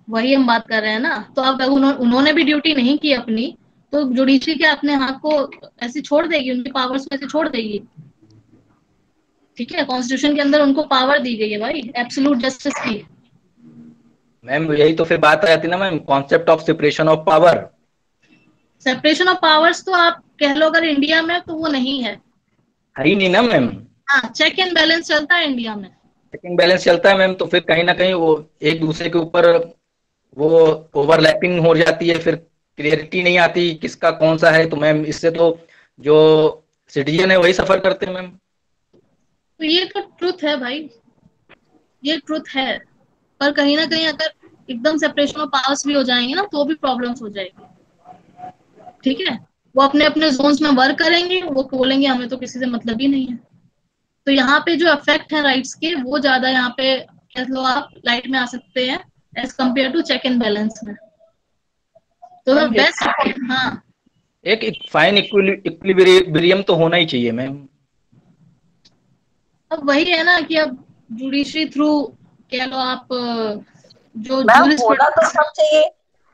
वही हम बात कर रहे हैं ना। तो अब उन्होंने भी ड्यूटी नहीं की अपनी, तो जुडिशरी क्या अपने हाथ को ऐसे छोड़ देगी, उनकी पावर्स को ऐसे छोड़ देगी? ठीक है, कॉन्स्टिट्यूशन के अंदर उनको पावर दी गई है भाई, एब्सोल्यूट जस्टिस की। मैम यही तो फिर बात आ जाती है ना ma'am, concept of separation of power. Separation of powers तो आप कह लो अगर इंडिया में, तो वो नहीं है। है ही नहीं ना मैम। हाँ, चेक एंड बैलेंस चलता है इंडिया में। चेकिंग बैलेंस चलता है मैम, तो फिर कहीं ना कहीं वो एक दूसरे के ऊपर वो ओवरलैपिंग हो जाती है, फिर क्लियरिटी नहीं आती किसका कौन सा है। तो मैम इससे तो जो सिटीजन है वही सफर करते हैं मैम। तो ये तो ट्रुथ है भाई, ये ट्रुथ है। पर कहीं ना कहीं अगर एकदम सेपरेशन ऑफ पावर्स भी हो जाएंगे ना, तो भी प्रॉब्लम्स हो जाएगी। ठीक है, वो अपने अपने जोन्स में वर्क करेंगे, वो बोलेंगे हमें तो किसी से मतलब ही नहीं है। तो यहाँ पे जो इफेक्ट है राइट्स के, वो ज्यादा यहाँ पे कह लो आप लाइट में आ सकते हैं as compare to check and balance में। तो द बेस्ट, हाँ, एक फाइन इक्विलिब्रियम तो होना ही चाहिए मैम। अब वही है ना कि अब जुडिशरी थ्रू कह लो आप, जो मैम होना तो सब चाहिए,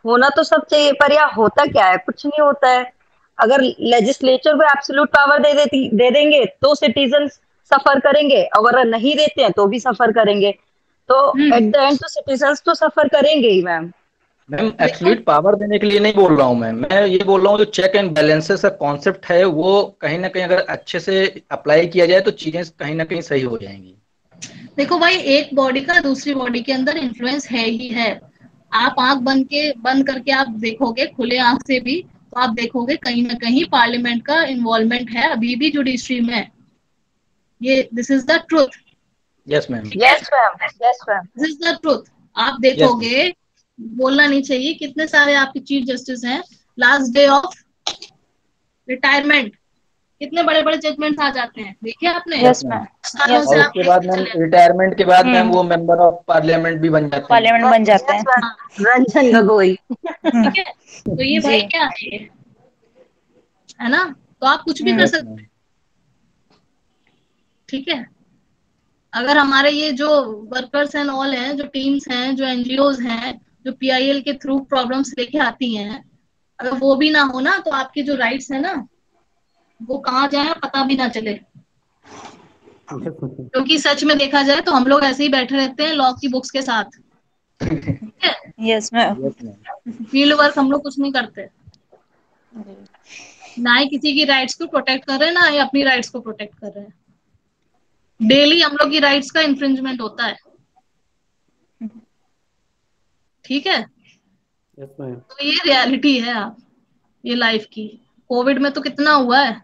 होना तो सब चाहिए, पर यहाँ होता क्या है, कुछ नहीं होता है। अगर लेजिस्लेचर को एब्सोल्यूट पावर दे देंगे तो सिटीजन सफर करेंगे, अगर नहीं देते हैं तो भी सफर करेंगे। तो एट द एंड तो सिटीजन तो सफर करेंगे ही मैम। मैम एब्सोल्यूट पावर देने के लिए नहीं बोल रहा हूँ मैं ये बोल रहा हूँ जो चेक एंड बैलेंसेस का कॉन्सेप्ट है वो कहीं ना कहीं अगर अच्छे से अप्लाई किया जाए तो चीजें कहीं ना कहीं सही हो जाएंगी। देखो भाई, एक बॉडी का दूसरी बॉडी के अंदर इन्फ्लुएंस है ही है। आप आंख बंद करके आप देखोगे, खुले आंख से भी, तो आप देखोगे कहीं ना कहीं पार्लियामेंट का इन्वॉल्वमेंट है अभी भी जुडिशरी में। ये this is the truth. Yes ma'am. Yes ma'am, yes ma'am, this is the truth. आप देखोगे, बोलना नहीं चाहिए, कितने सारे आपके चीफ जस्टिस हैं, लास्ट डे ऑफ रिटायरमेंट कितने बड़े बड़े जजमेंट्स आ जाते हैं, देखिए आपने? यस मैम, सालों से और आप उसके बाद मैम रिटायरमेंट के बाद मैम वो मेंबर ऑफ पार्लियामेंट भी बन जाते हैं। पार्लियामेंट बन जाते हैं। रंजन गोगोई। ठीक है, तो ये भाई क्या है ना? तो आप कुछ भी कर सकते हैं। ठीक है, अगर हमारे ये जो वर्कर्स एंड ऑल हैं, जो टीम्स हैं, जो एनजीओज हैं, जो PIL के थ्रू प्रॉब्लम्स लेके आती हैं, अगर वो भी ना हो ना, तो आपके जो राइट्स है ना, वो कहाँ जाए पता भी ना चले। क्योंकि सच में देखा जाए तो हम लोग ऐसे ही बैठे रहते हैं लॉ की बुक्स के साथ। ठीक है, यस मैम, फील्ड वर्क हम लोग कुछ नहीं करते, ना ही किसी की राइट्स को प्रोटेक्ट कर रहे हैं, ना ही अपनी राइट्स को प्रोटेक्ट कर रहे हैं। डेली हम लोग की राइट्स का इन्फ्रिंजमेंट होता है। ठीक है, तो ये रियलिटी है आप, ये लाइफ की। कोविड में तो कितना हुआ है,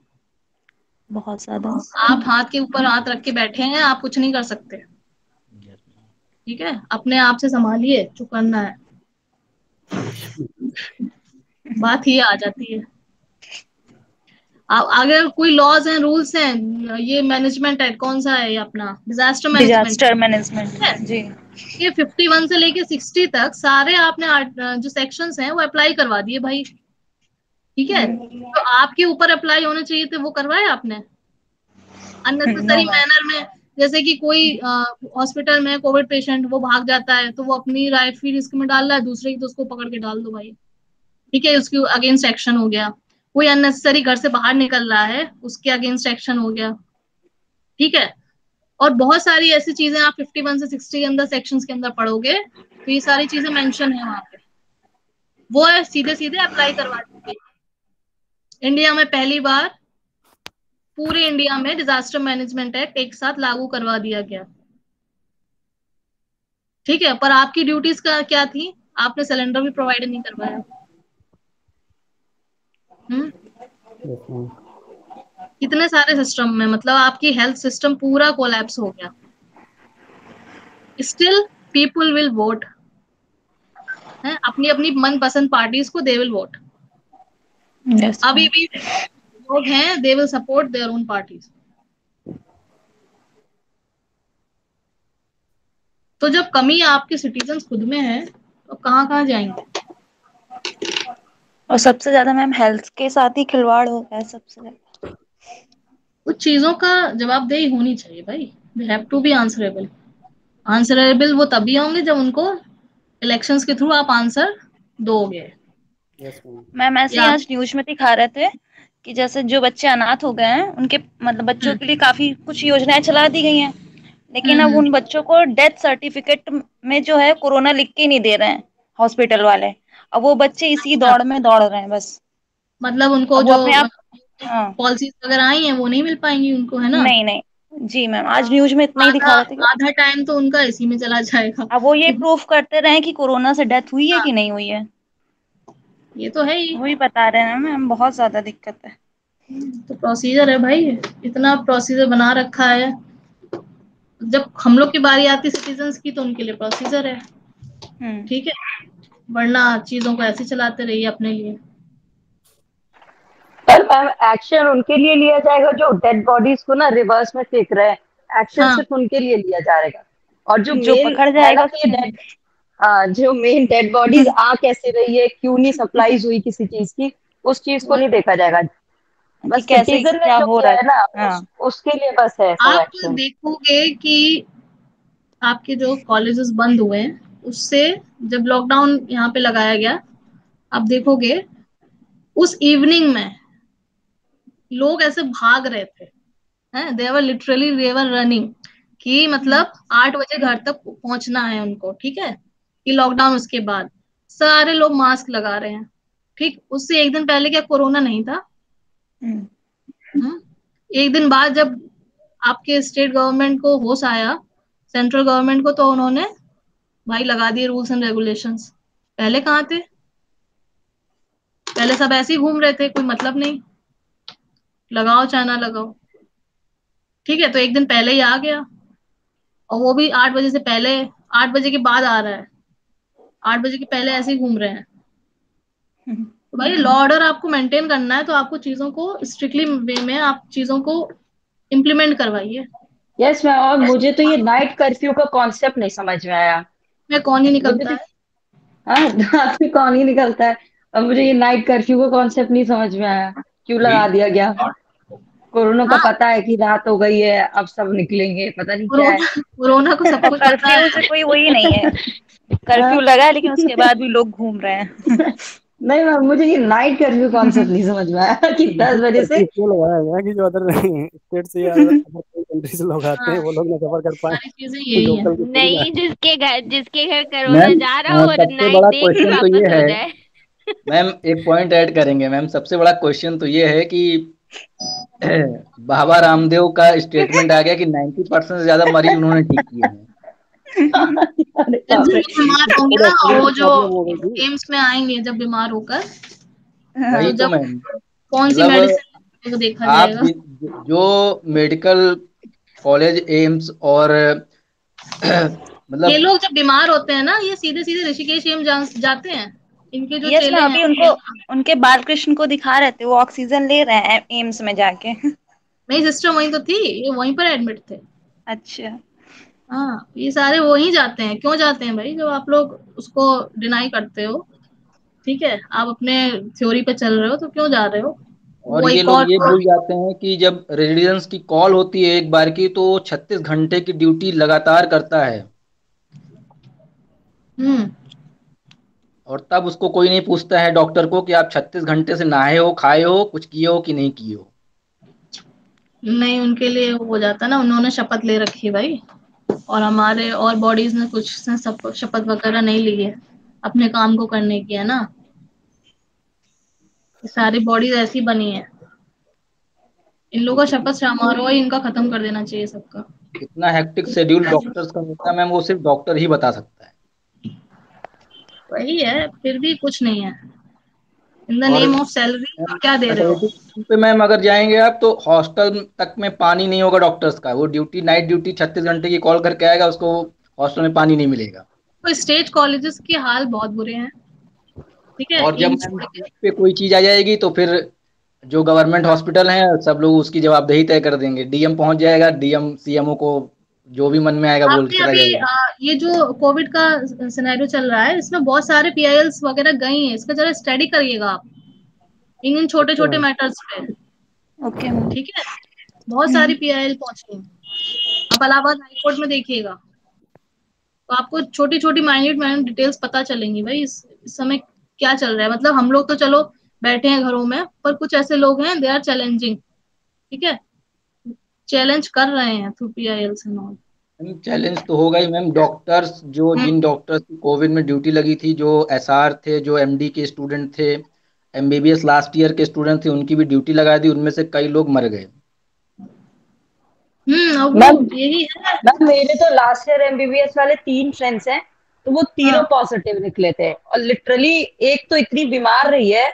बहुत ज्यादा। आप हाथ के ऊपर हाथ रख के बैठे हैं, आप कुछ नहीं कर सकते। ठीक है, अपने आप से संभालिए, चुप करना है, बात ही आ जाती है। अगर कोई लॉज हैं, रूल्स हैं, ये मैनेजमेंट एक्ट कौन सा है, ये अपना डिजास्टर मैनेजमेंट जी, ये 51 से लेके 60 तक सारे आपने जो सेक्शंस हैं वो अप्लाई करवा दिए भाई। ठीक है, तो आपके ऊपर अप्लाई होने चाहिए थे, वो करवाए आपने अननेसेसरी मैनर में। जैसे कि कोई हॉस्पिटल में कोविड पेशेंट वो भाग जाता है, तो वो अपनी लाइफ भी रिस्क में डाल रहा है, दूसरे की तो उसको पकड़ के डाल दो भाई। ठीक है, उसके अगेंस्ट एक्शन हो गया। कोई अननेसेसरी घर से बाहर निकल रहा है, उसके अगेंस्ट एक्शन हो गया। ठीक है, और बहुत सारी ऐसी चीजें आप 51 से 60 के अंदर सेक्शंस के अंदर पढ़ोगे, तो ये सारी चीजें मेंशन है वहां पे, वो है सीधे सीधे अप्लाई करवा दीजिए। इंडिया में पहली बार पूरे इंडिया में डिजास्टर मैनेजमेंट एक्ट एक साथ लागू करवा दिया गया। ठीक है, पर आपकी ड्यूटीज का क्या थी, आपने सिलेंडर भी प्रोवाइड नहीं करवाया। Yes ma'am. इतने सारे सिस्टम में मतलब आपकी हेल्थ सिस्टम पूरा कोलैप्स हो गया, स्टिल पीपल विल वोट है अपनी अपनी मनपसंद पार्टीज को, दे विल वोट। यस अभी भी लोग हैं, they will support their own parties. तो जब कमी आपके सिटीजन्स खुद में है तो कहाँ कहाँ जाएंगे। और सबसे ज्यादा मैम हेल्थ के साथ ही खिलवाड़ हो गया है सबसे ज्यादा। कुछ चीजों का जवाबदेही होनी चाहिए भाई, they have to be answerable. Answerable वो तभी होंगे जब उनको इलेक्शंस के थ्रू आप आंसर दोगे। Yes ma'am. मैम ऐसे ही या आज न्यूज में दिखा रहे थे कि जैसे जो बच्चे अनाथ हो गए हैं उनके मतलब बच्चों के लिए काफी कुछ योजनाएं चला दी गई हैं, लेकिन अब उन बच्चों को डेथ सर्टिफिकेट में जो है कोरोना लिख के नहीं दे रहे हैं हॉस्पिटल वाले। अब वो बच्चे इसी दौड़ में दौड़ रहे हैं बस। मतलब उनको अब वो जो अपने आप हाँ पॉलिसीज वगैरह आई हैं वो नहीं मिल पाएंगी उनको, है ना। नहीं नहीं जी मैम, आज न्यूज में इतना ही आधा दिखा रहे थे कि आधा टाइम तो उनका इसी में चला जाएगा। अब वो ये प्रूफ करते रहे कि कोरोना से डेथ हुई है कि नहीं हुई है, ये तो है ही। वही बता रहे हैं मैम, बहुत ज्यादा दिक्कत है। तो प्रोसीजर है भाई, इतना प्रोसीजर बना रखा है। जब हम लोग की बारी आती सिटीजन्स की तो उनके लिए प्रोसीजर है, ठीक है, वरना चीजों को ऐसे चलाते रहिए अपने लिए। पर मैम एक्शन उनके लिए लिया जाएगा जो डेड बॉडीज को ना रिवर्स में फेंक रहे हैं, एक्शन हाँ सिर्फ उनके लिए लिया जाएगा। और जो जो मेन पकड़ है ना जाएगा कि डेड, जो मेन डेड बॉडीज आ कैसे रही है, क्यों नहीं सप्लाईज हुई किसी चीज की, उस चीज को नहीं देखा जाएगा। कि बस कैसे सिटीजन ने क्या जो हो किया रहा है ना है। हाँ उसके लिए बस है सब आप एक्शन। देखोगे कि आपके जो कॉलेजेस बंद हुए हैं उससे जब लॉकडाउन यहाँ पे लगाया गया, आप देखोगे उस इवनिंग में लोग ऐसे भाग रहे थे, हैं, देवर लिटरली देवर रनिंग, कि मतलब 8 बजे घर तक पहुंचना है उनको, ठीक है, कि लॉकडाउन उसके बाद सारे लोग मास्क लगा रहे हैं। ठीक, उससे एक दिन पहले क्या कोरोना नहीं था। एक दिन बाद जब आपके स्टेट गवर्नमेंट को होश आया, सेंट्रल गवर्नमेंट को, तो उन्होंने भाई लगा दिए रूल्स एंड रेगुलेशंस। पहले कहाँ थे, पहले सब ऐसे ही घूम रहे थे, कोई मतलब नहीं, लगाओ चाहे ना लगाओ, ठीक है। तो एक दिन पहले ही आ गया, और वो भी 8 बजे से पहले, 8 बजे के बाद आ रहा है, 8 बजे के पहले ऐसे ही घूम रहे हैं। तो भाई लॉ ऑर्डर आपको मेंटेन करना है तो आपको चीजों को स्ट्रिक्टली वे में आप चीजों को इम्प्लीमेंट करवाइए। यस मैम, और मुझे तो ये नाइट कर्फ्यू का कॉन्सेप्ट नहीं समझ में आया। मैं कौन ही मुझे निकलता तो है। हाँ रात में कौन ही निकलता है। और मुझे ये नाइट कर्फ्यू का कॉन्सेप्ट नहीं समझ में आया, क्यों लगा दिया गया। कोरोना को हाँ, पता है कि रात हो गई है, अब सब निकलेंगे, पता नहीं क्या है। कोरोना कोरोना को सब कुछ पता कर्फ्यू है। से कोई वही नहीं है, कर्फ्यू लगा है लेकिन उसके बाद भी लोग घूम रहे हैं। नहीं मैम, मुझे ये नाइट कर्फ्यू कॉन्सेप्ट नहीं समझ में आया कि 10 बजे से। इसलिए लगाया गया कि जो अदर स्टेट से या अदर कोई कंट्री से लोग आते हैं हाँ, वो लोग ना सफर कर पाए, सारी चीजें यही है। लोकल की थोड़ी नहीं, बात। जिसके घर कोरोना मैम जा रहा हो और सबसे नाइट बड़ा देख के क्वेश्चन तो ये वापस हो है, जाए। मैम एक पॉइंट ऐड करेंगे मैम, सबसे बड़ा क्वेश्चन तो ये है कि बाबा रामदेव का स्टेटमेंट आ गया कि 90% से ज्यादा मरीज उन्होंने ठीक किए हैं। अरे जब बाप भी रे। वो बीमार होंगे थोड़ा ना, और ऑक्सीजन वो की जो प्रॉब्लम हो गई थी। एम्स में आएंगे जब बीमार होकर, वही तो तो जब मैम, कौन सी मतलब मेडिसिन को देखा आप जाएगा। जो मेडिकल कॉलेज एम्स और ये मतलब लोग जब बीमार होते हैं ना, ये सीधे सीधे ऋषिकेश एम्स जाते हैं, इनके जो यस चेले मैम, हैं। अभी उनको उनके बालकृष्ण को दिखा रहे थे, वो ऑक्सीजन ले रहे हैं एम्स में जाके। मेरी सिस्टर वहीं तो थी, ये वहीं पर एडमिट थे। अच्छा हाँ, ये सारे वहीं जाते हैं। क्यों जाते हैं भाई, जब आप लोग उसको डिनाई करते हो, ठीक है, आप अपने थ्योरी पे चल रहे हो, तो क्यों जा रहे हो। और वो ये एक लोग और ये भूल जाते हैं कि जब रेजिडेंस की कॉल होती है एक बार की तो 36 घंटे की ड्यूटी लगातार करता है, हम्म और तब उसको कोई नहीं पूछता है डॉक्टर को कि आप 36 घंटे से नहाए हो, खाए हो, कुछ किए हो कि नहीं किए हो। नहीं, उनके लिए हो जाता ना, उन्होंने शपथ ले रखी है भाई, और हमारे और बॉडीज ने कुछ ने सब शपथ वगैरह नहीं ली है, अपने काम को करने की, है ना। ये सारी बॉडीज ऐसी बनी है, इन लोगों का शपथ समारोह ही इनका खत्म कर देना चाहिए सबका। इतना हेक्टिक शेड्यूल डॉक्टर्स का होता है मैम, वो सिर्फ डॉक्टर ही बता सकता है। वही है, फिर भी कुछ नहीं है। इन द और नेम ऑफ सैलरी क्या दे रहे हो? फैसिलिटी पे मैम अगर जाएंगे आप तो हॉस्टल तक में पानी नहीं होगा डॉक्टर्स का, वो ड्यूटी नाइट ड्यूटी 36 घंटे की कॉल करके आएगा, उसको हॉस्टल में पानी नहीं मिलेगा। तो स्टेट कॉलेजेस के हाल बहुत बुरे हैं, ठीक है। और जब एम्स मैम छोड़ के पे कोई चीज आ जाएगी तो फिर जो गवर्नमेंट हॉस्पिटल हैं सब लोग उसकी जवाबदेही तय कर देंगे, डीएम पहुंच जाएगा, डीएम सीएमओ को जो भी मन में आएगा बोल के आपने चला अभी जाएगा। ये जो कोविड का सिनेरियो चल रहा है, इसमें बहुत सारे पीआईएल्स वगैरह गई हैं, इसका जरा स्टडी करिएगा आप इन छोटे छोटे मैटर्स पे, ओके। ठीक है। बहुत सारी पीआईएल पहुंची हैं, आप इलाहाबाद हाईकोर्ट में देखिएगा तो आपको छोटी छोटी माइन्यूट डिटेल्स पता चलेंगी भाई इस समय क्या चल रहा है। मतलब हम लोग तो चलो बैठे हैं घरों में, पर कुछ ऐसे लोग हैं दे आर चैलेंजिंग, ठीक है, चैलेंज कर रहे हैं through PILs and all. Challenge तो होगा ही मैम। डॉक्टर्स जो जिन डॉक्टर्स की कोविड में ड्यूटी लगी थी, जो एसआर थे, जो एमडी के स्टूडेंट थे, एमबीबीएस लास्ट ईयर के स्टूडेंट थे, उनकी भी ड्यूटी लगा दी, उनमें से कई लोग मर गए। अब मैम वो यही है। मैम मेरे तो लास्ट ईयर एमबीबीएस वाले 3 फ्रेंड्स हैं, तो वो तीनों पॉजिटिव निकले थे। और लिटरली एक तो इतनी बीमार रही है,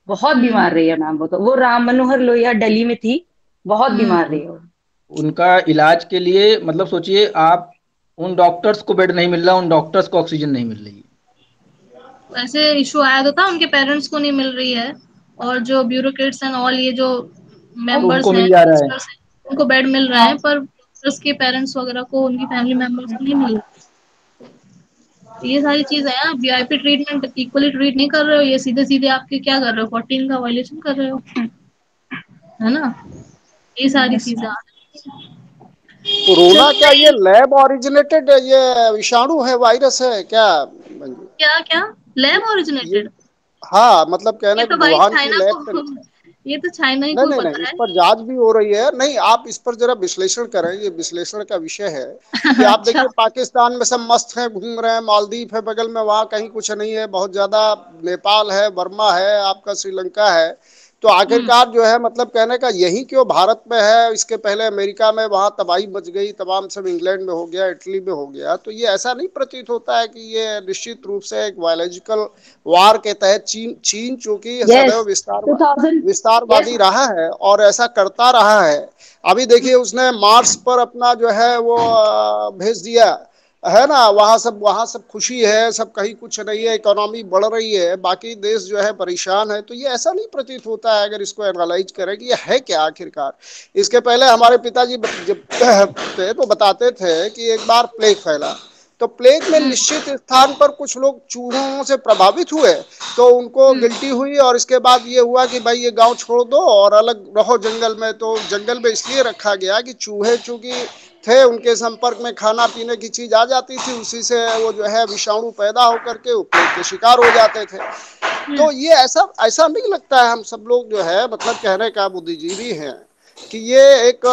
बहुत बीमार रही है मैम। वो राम मनोहर लोहिया दिल्ली में थी, बहुत बीमार रही है वो। उनका इलाज के लिए मतलब सोचिए आप, उन डॉक्टर्स को बेड नहीं मिल रहा, उन डॉक्टर्स को ऑक्सीजन नहीं मिल रही। ऐसे इशू आया तो था, उनके पेरेंट्स को नहीं मिल रही है, और जो ब्यूरोक्रेट्स एंड ऑल ये जो मेंबर्स उनको हैं मिल जा रहा है। मिनिस्टर्स हैं, उनको बेड मिल रहा है, पर उसके पेरेंट्स वगैरह को, उनकी फैमिली मेंबर्स को नहीं मिल रहा। ये सारी चीजें हैं, आप वीआईपी ट्रीटमेंट इक्वली ट्रीट नहीं कर रहे हो, ये सीधे सीधे आपके क्या कर रहे हो, 14 का वायलेशन कर रहे हो, है ना। ये सारी चीजें कोरोना क्या ये लैब ओरिजिनेटेड ये विषाणु है, वायरस है क्या? क्या क्या लैब ओरिजिनेटेड? हाँ, मतलब कहना ये कि तो भाई वुहान की चाइना लैब को, ये तो चाइना ही नहीं को नहीं नहीं, पता इस है। पर जांच भी हो रही है। नहीं, आप इस पर जरा विश्लेषण करें, ये विश्लेषण का विषय है कि आप देखिए पाकिस्तान में सब मस्त हैं, घूम रहे हैं, मालदीव है बगल में, वहाँ कहीं कुछ नहीं है बहुत ज्यादा, नेपाल है, बर्मा है, आपका श्रीलंका है। तो आखिरकार जो है मतलब कहने का यही क्यों भारत में है? इसके पहले अमेरिका में, वहाँ तबाही मच गई, तमाम सब इंग्लैंड में हो गया, इटली में हो गया। तो ये ऐसा नहीं प्रतीत होता है कि ये निश्चित रूप से एक बायोलॉजिकल वार के तहत चीन चूंकि सदैव विस्तारवादी रहा है और ऐसा करता रहा है। अभी देखिए उसने मार्स पर अपना जो है वो भेज दिया है ना, वहाँ सब खुशी है, सब कहीं कुछ नहीं है, इकोनॉमी बढ़ रही है, बाकी देश जो है परेशान है। तो ये ऐसा नहीं प्रतीत होता है, अगर इसको एनालाइज करें कि ये है क्या आखिरकार। इसके पहले हमारे पिताजी जब थे तो बताते थे कि एक बार प्लेग फैला, तो प्लेग में निश्चित स्थान पर कुछ लोग चूहों से प्रभावित हुए, तो उनको गिल्टी हुई, और इसके बाद ये हुआ कि भाई ये गांव छोड़ दो और अलग रहो जंगल में। तो जंगल में इसलिए रखा गया कि चूहे चूंकि थे, उनके संपर्क में खाना पीने की चीज आ जाती थी, उसी से वो जो है विषाणु पैदा होकर के प्लेग के शिकार हो जाते थे। तो ये ऐसा नहीं लगता है, हम सब लोग जो है मतलब कहने का बुद्धिजीवी हैं कि ये एक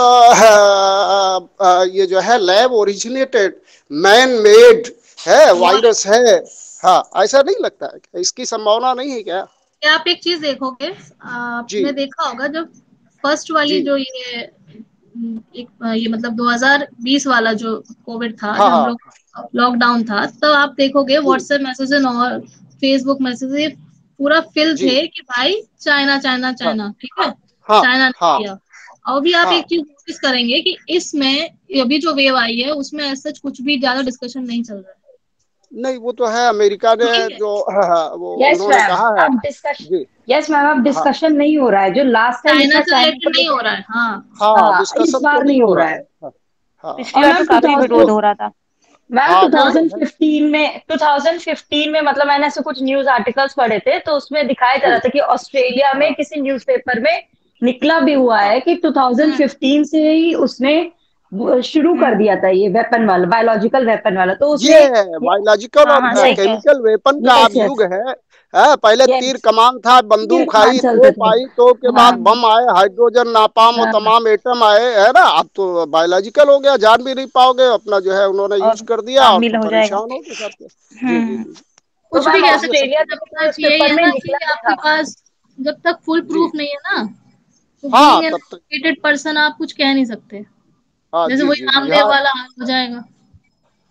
ये जो है लैब ओरिजिनेटेड मैन मेड है वायरस है। हाँ, ऐसा नहीं लगता है, इसकी संभावना नहीं है क्या? आप एक चीज देखोगे, आपने देखा होगा जब फर्स्ट वाली जो ये मतलब 2020 वाला जो कोविड था, हाँ, जो हम लोग लॉकडाउन था, तो आप देखोगे व्हाट्सएप मैसेज और फेसबुक मैसेज पूरा फिल थे कि भाई चाइना चाइना चाइना, ठीक है, चाइना ने किया। और भी आप एक चीज नोटिस करेंगे कि इसमें अभी जो वेव आई है उसमें ऐसा कुछ भी ज्यादा डिस्कशन नहीं चल रहा है। नहीं, वो तो है अमेरिका ने जो वो उन्होंने कहा है। यस मैम, अब डिस्कशन नहीं हो रहा है जो लास्ट टाइम चाइना से रिलेटेड नहीं हो रहा है। हाँ, डिस्कशन इस बार नहीं हो रहा है। पिछली बार तो काफी विरोध हो रहा था मैम। 2015 में मतलब मैंने ऐसे कुछ न्यूज आर्टिकल्स पढ़े थे, तो उसमें दिखाया जा रहा था कि ऑस्ट्रेलिया में किसी न्यूज़पेपर में निकला भी हुआ है कि 2015 से ही उसने शुरू कर दिया था ये वेपन वाला, बायोलॉजिकल वेपन वाला। तो ये बायोलॉजिकल और केमिकल वेपन का अब युग है। पहले तीर कमान था, बंदूक आई, तोप आई, तो के बाद बम आए, हाइड्रोजन, नापाम और तमाम एटम आए, है ना। अब तो बायोलॉजिकल हो गया, जान भी नहीं पाओगे, अपना जो है उन्होंने यूज कर दिया और तो परेशान हो गए सबके। कुछ भी कह सकते हैं, आपके पास जब तक फुल प्रूफ नहीं है ना, तो एजुकेटेड पर्सन आप कुछ कह नहीं सकते। जैसे वही रामदेव वाला हो जाएगा।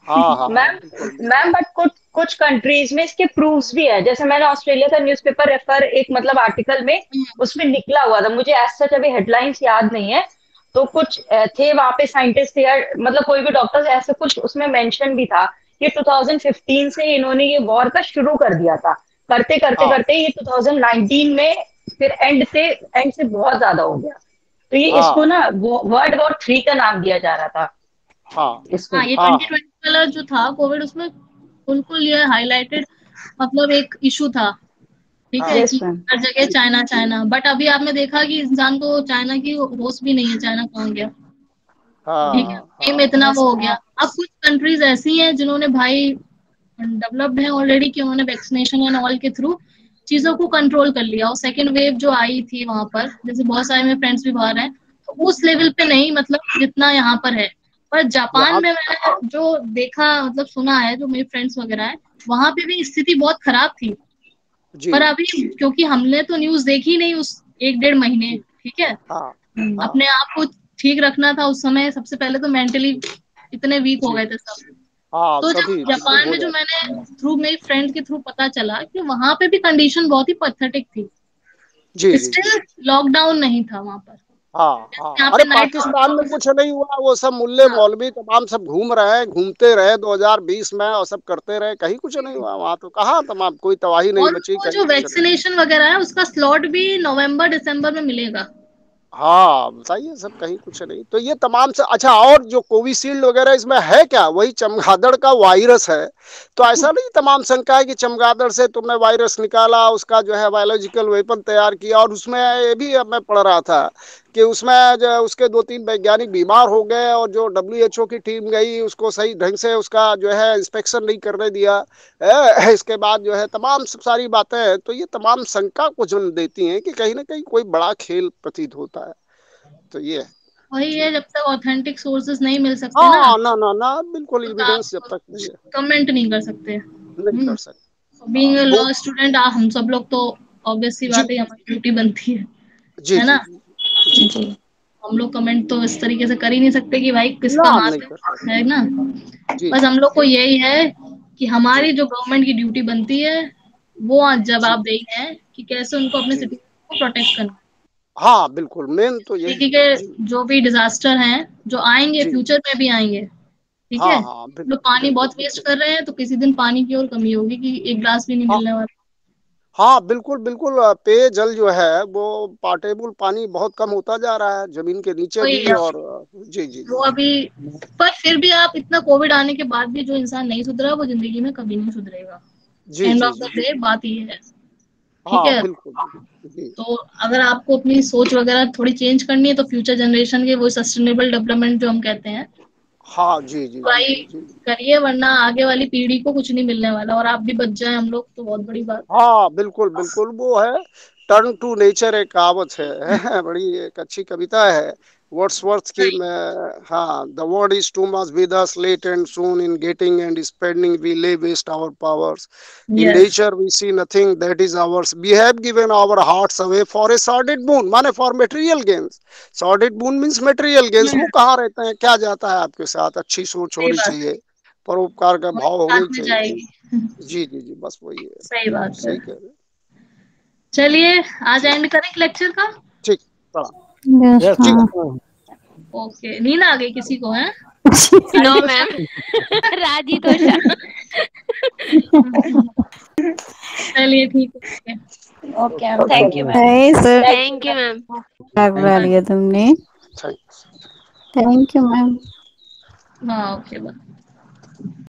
हाँ हाँ मैम बट कुछ कंट्रीज में इसके प्रूफ्स भी है। जैसे मैंने ऑस्ट्रेलिया का न्यूज़पेपर रेफर एक मतलब आर्टिकल में उसमें निकला हुआ था, मुझे एज सच अभी हेडलाइंस याद नहीं है, तो कुछ थे वहां पे साइंटिस्ट थे या मतलब कोई भी डॉक्टर्स, ऐसे कुछ उसमें मेंशन भी था कि 2015 से इन्होंने ये वॉर का शुरू कर दिया था, करते करते हाँ करते ये 2019 में फिर एंड से बहुत ज्यादा हो गया। तो ये हाँ इसको ना वर्ल्ड वॉर 3 का नाम दिया जा रहा था हाँ इसको। हाँ, ये हाँ 2020 वाला जो था कोविड, उसमें बिल्कुल ये हाईलाइटेड मतलब एक इशू था, ठीक है, यस कि मैम। हर जगह चाइना चाइना। बट अभी आपने देखा कि इंसान को चाइना की होश भी नहीं है, चाइना कहाँ गया, ठीक है, हाँ गेम में हाँ इतना वो हो गया। अब कुछ कंट्रीज ऐसी हैं जिन्होंने भाई डेवलप्ड है ऑलरेडी, कि उन्होंने वैक्सीनेशन एंड ऑल के थ्रू चीजों को कंट्रोल कर लिया। और सेकेंड वेव जो आई थी वहां पर, जैसे बहुत सारे मेरे फ्रेंड्स भी बाहर हैं, तो उस लेवल पे नहीं, मतलब जितना यहाँ पर है। पर जापान यहाँ में मैंने जो देखा, मतलब सुना है, जो मेरे फ्रेंड्स वगैरह है, वहां पे भी स्थिति बहुत खराब थी। जी पर अभी क्योंकि हमने तो न्यूज देखी नहीं उस 1-1.5 महीने, ठीक है, हाँ हाँ अपने आप को ठीक रखना था उस समय। सबसे पहले तो मेंटली इतने वीक हो जी गए थे सब। हाँ तो जब सभी बिल्कुल जापान हो में, जो जाता मैंने थ्रू मेरी फ्रेंड के थ्रू पता चला कि वहां पे भी कंडीशन बहुत ही पैथेटिक थी, जी जी जी स्टिल लॉकडाउन नहीं था वहां पर। हाँ हाँ यहाँ अरे पे नाइट पाकिस्तान में कुछ नहीं हुआ, वो सब मुल्ले हाँ, मौलवी तमाम सब घूम रहे हैं, घूमते रहे 2020 में और सब करते रहे, कहीं कुछ नहीं हुआ वहां। तो कहाँ तमाम कोई तबाही नहीं और बची, वो कहीं जो कुछ नहीं। वैक्सीनेशन वगैरह है उसका स्लॉट भी नवंबर दिसंबर में मिलेगा। हाँ बताइए, सब कहीं कुछ नहीं। तो ये तमाम से अच्छा, और जो कोविशील्ड वगैरह इसमें है क्या, वही चमगादड़ का वायरस है? तो ऐसा नहीं तमाम शंका है कि चमगादड़ से तुमने वायरस निकाला, उसका जो है बायोलॉजिकल वेपन तैयार किया? और उसमें ये भी अब मैं पढ़ रहा था कि उसमें जो उसके 2-3 वैज्ञानिक बीमार हो गए, और जो WHO की टीम गई उसको सही ढंग से उसका जो है इंस्पेक्शन नहीं करने दिया। इसके बाद जो है तमाम सब सारी बातें हैं। तो ये तमाम शंका को जन्म देती हैं कि कहीं ना कहीं कोई बड़ा खेल प्रतीत होता है। तो ये वही जी है, जब तक ऑथेंटिक सोर्सेज नहीं मिल सकते ना, हाँ ना ना ना बिल्कुल तो एविडेंस जब आप तक नहीं है, कमेंट नहीं कर सकते। नहीं कर सकते। बीइंग हाँ ए तो लॉ स्टूडेंट, हम सब लोग तो ऑब्वियस सी जी बात है, हमारी ड्यूटी बनती जी है जी ना। जी जी जी, हम लोग कमेंट तो इस तरीके से कर ही नहीं सकते कि भाई किसका ना हाथ नहीं कर सकते। है ना। जी बस हम लोग को यही है कि जी हमारी जो गवर्नमेंट की ड्यूटी बनती है, वो आज जी जवाबदेही है कि कैसे उनको अपने जी सिटीजन को प्रोटेक्ट करना। हाँ बिल्कुल, मेन तो यही तरीके है। के जी जो भी डिजास्टर हैं, जो आएंगे जी फ्यूचर में भी आएंगे, ठीक हाँ है। हाँ लोग पानी बिल्कुल बहुत वेस्ट कर रहे हैं, तो किसी दिन पानी की और कमी होगी कि एक गिलास भी नहीं हाँ मिलने वाला। हाँ बिल्कुल बिल्कुल। पेयजल जो है वो पाटेबल पानी बहुत कम होता जा रहा है, जमीन के नीचे वही भी। और जी जी वो जी अभी, पर फिर भी आप इतना कोविड आने के बाद भी जो इंसान नहीं सुधरा, वो जिंदगी में कभी नहीं सुधरेगा। G and G of the G day बात ये है, ठीक हाँ है। बिल्कुल जी तो अगर आपको अपनी सोच वगैरह थोड़ी चेंज करनी है, तो फ्यूचर जनरेशन के वो सस्टेनेबल डेवलपमेंट जो हम कहते हैं, हाँ जी जी जी भाई जी जी करिए, वरना आगे वाली पीढ़ी को कुछ नहीं मिलने वाला। और आप भी बच जाए, हम लोग, तो बहुत बड़ी बात हाँ बिल्कुल बिल्कुल। वो है टर्न टू नेचर, एक कहावत है बड़ी एक अच्छी कविता है वर्ड्सवर्थ की। है। मैं हाँ, the world is too much with us late and soon in getting and spending we lay waste our powers in yes, nature we see nothing that is ours we have given our hearts away for a sordid boon, माने for material gains. Sordid boon means material gains. वो कहाँ रहते हैं, क्या जाता है आपके साथ? अच्छी सोच सही होनी बात है, चाहिए, परोपकार का वही भाव साथ होनी में चाहिए। जाएगी। जी जी जी बस वही है। सही बात है। सही कह रहे हैं। चलिए, आज ठीक एंड करें लेक्चर का। ठीक बड़ा यस यस ठीक हाँ। ओके, नींद आ गई किसी को है? No ma'am. राजी तो चलिए ठीक है। Okay ma'am, thank you ma'am. है सर, थैंक यू मैम। बुला लिया तुमने। थैंक्स। Thank you ma'am. हाँ, ओके, बाय।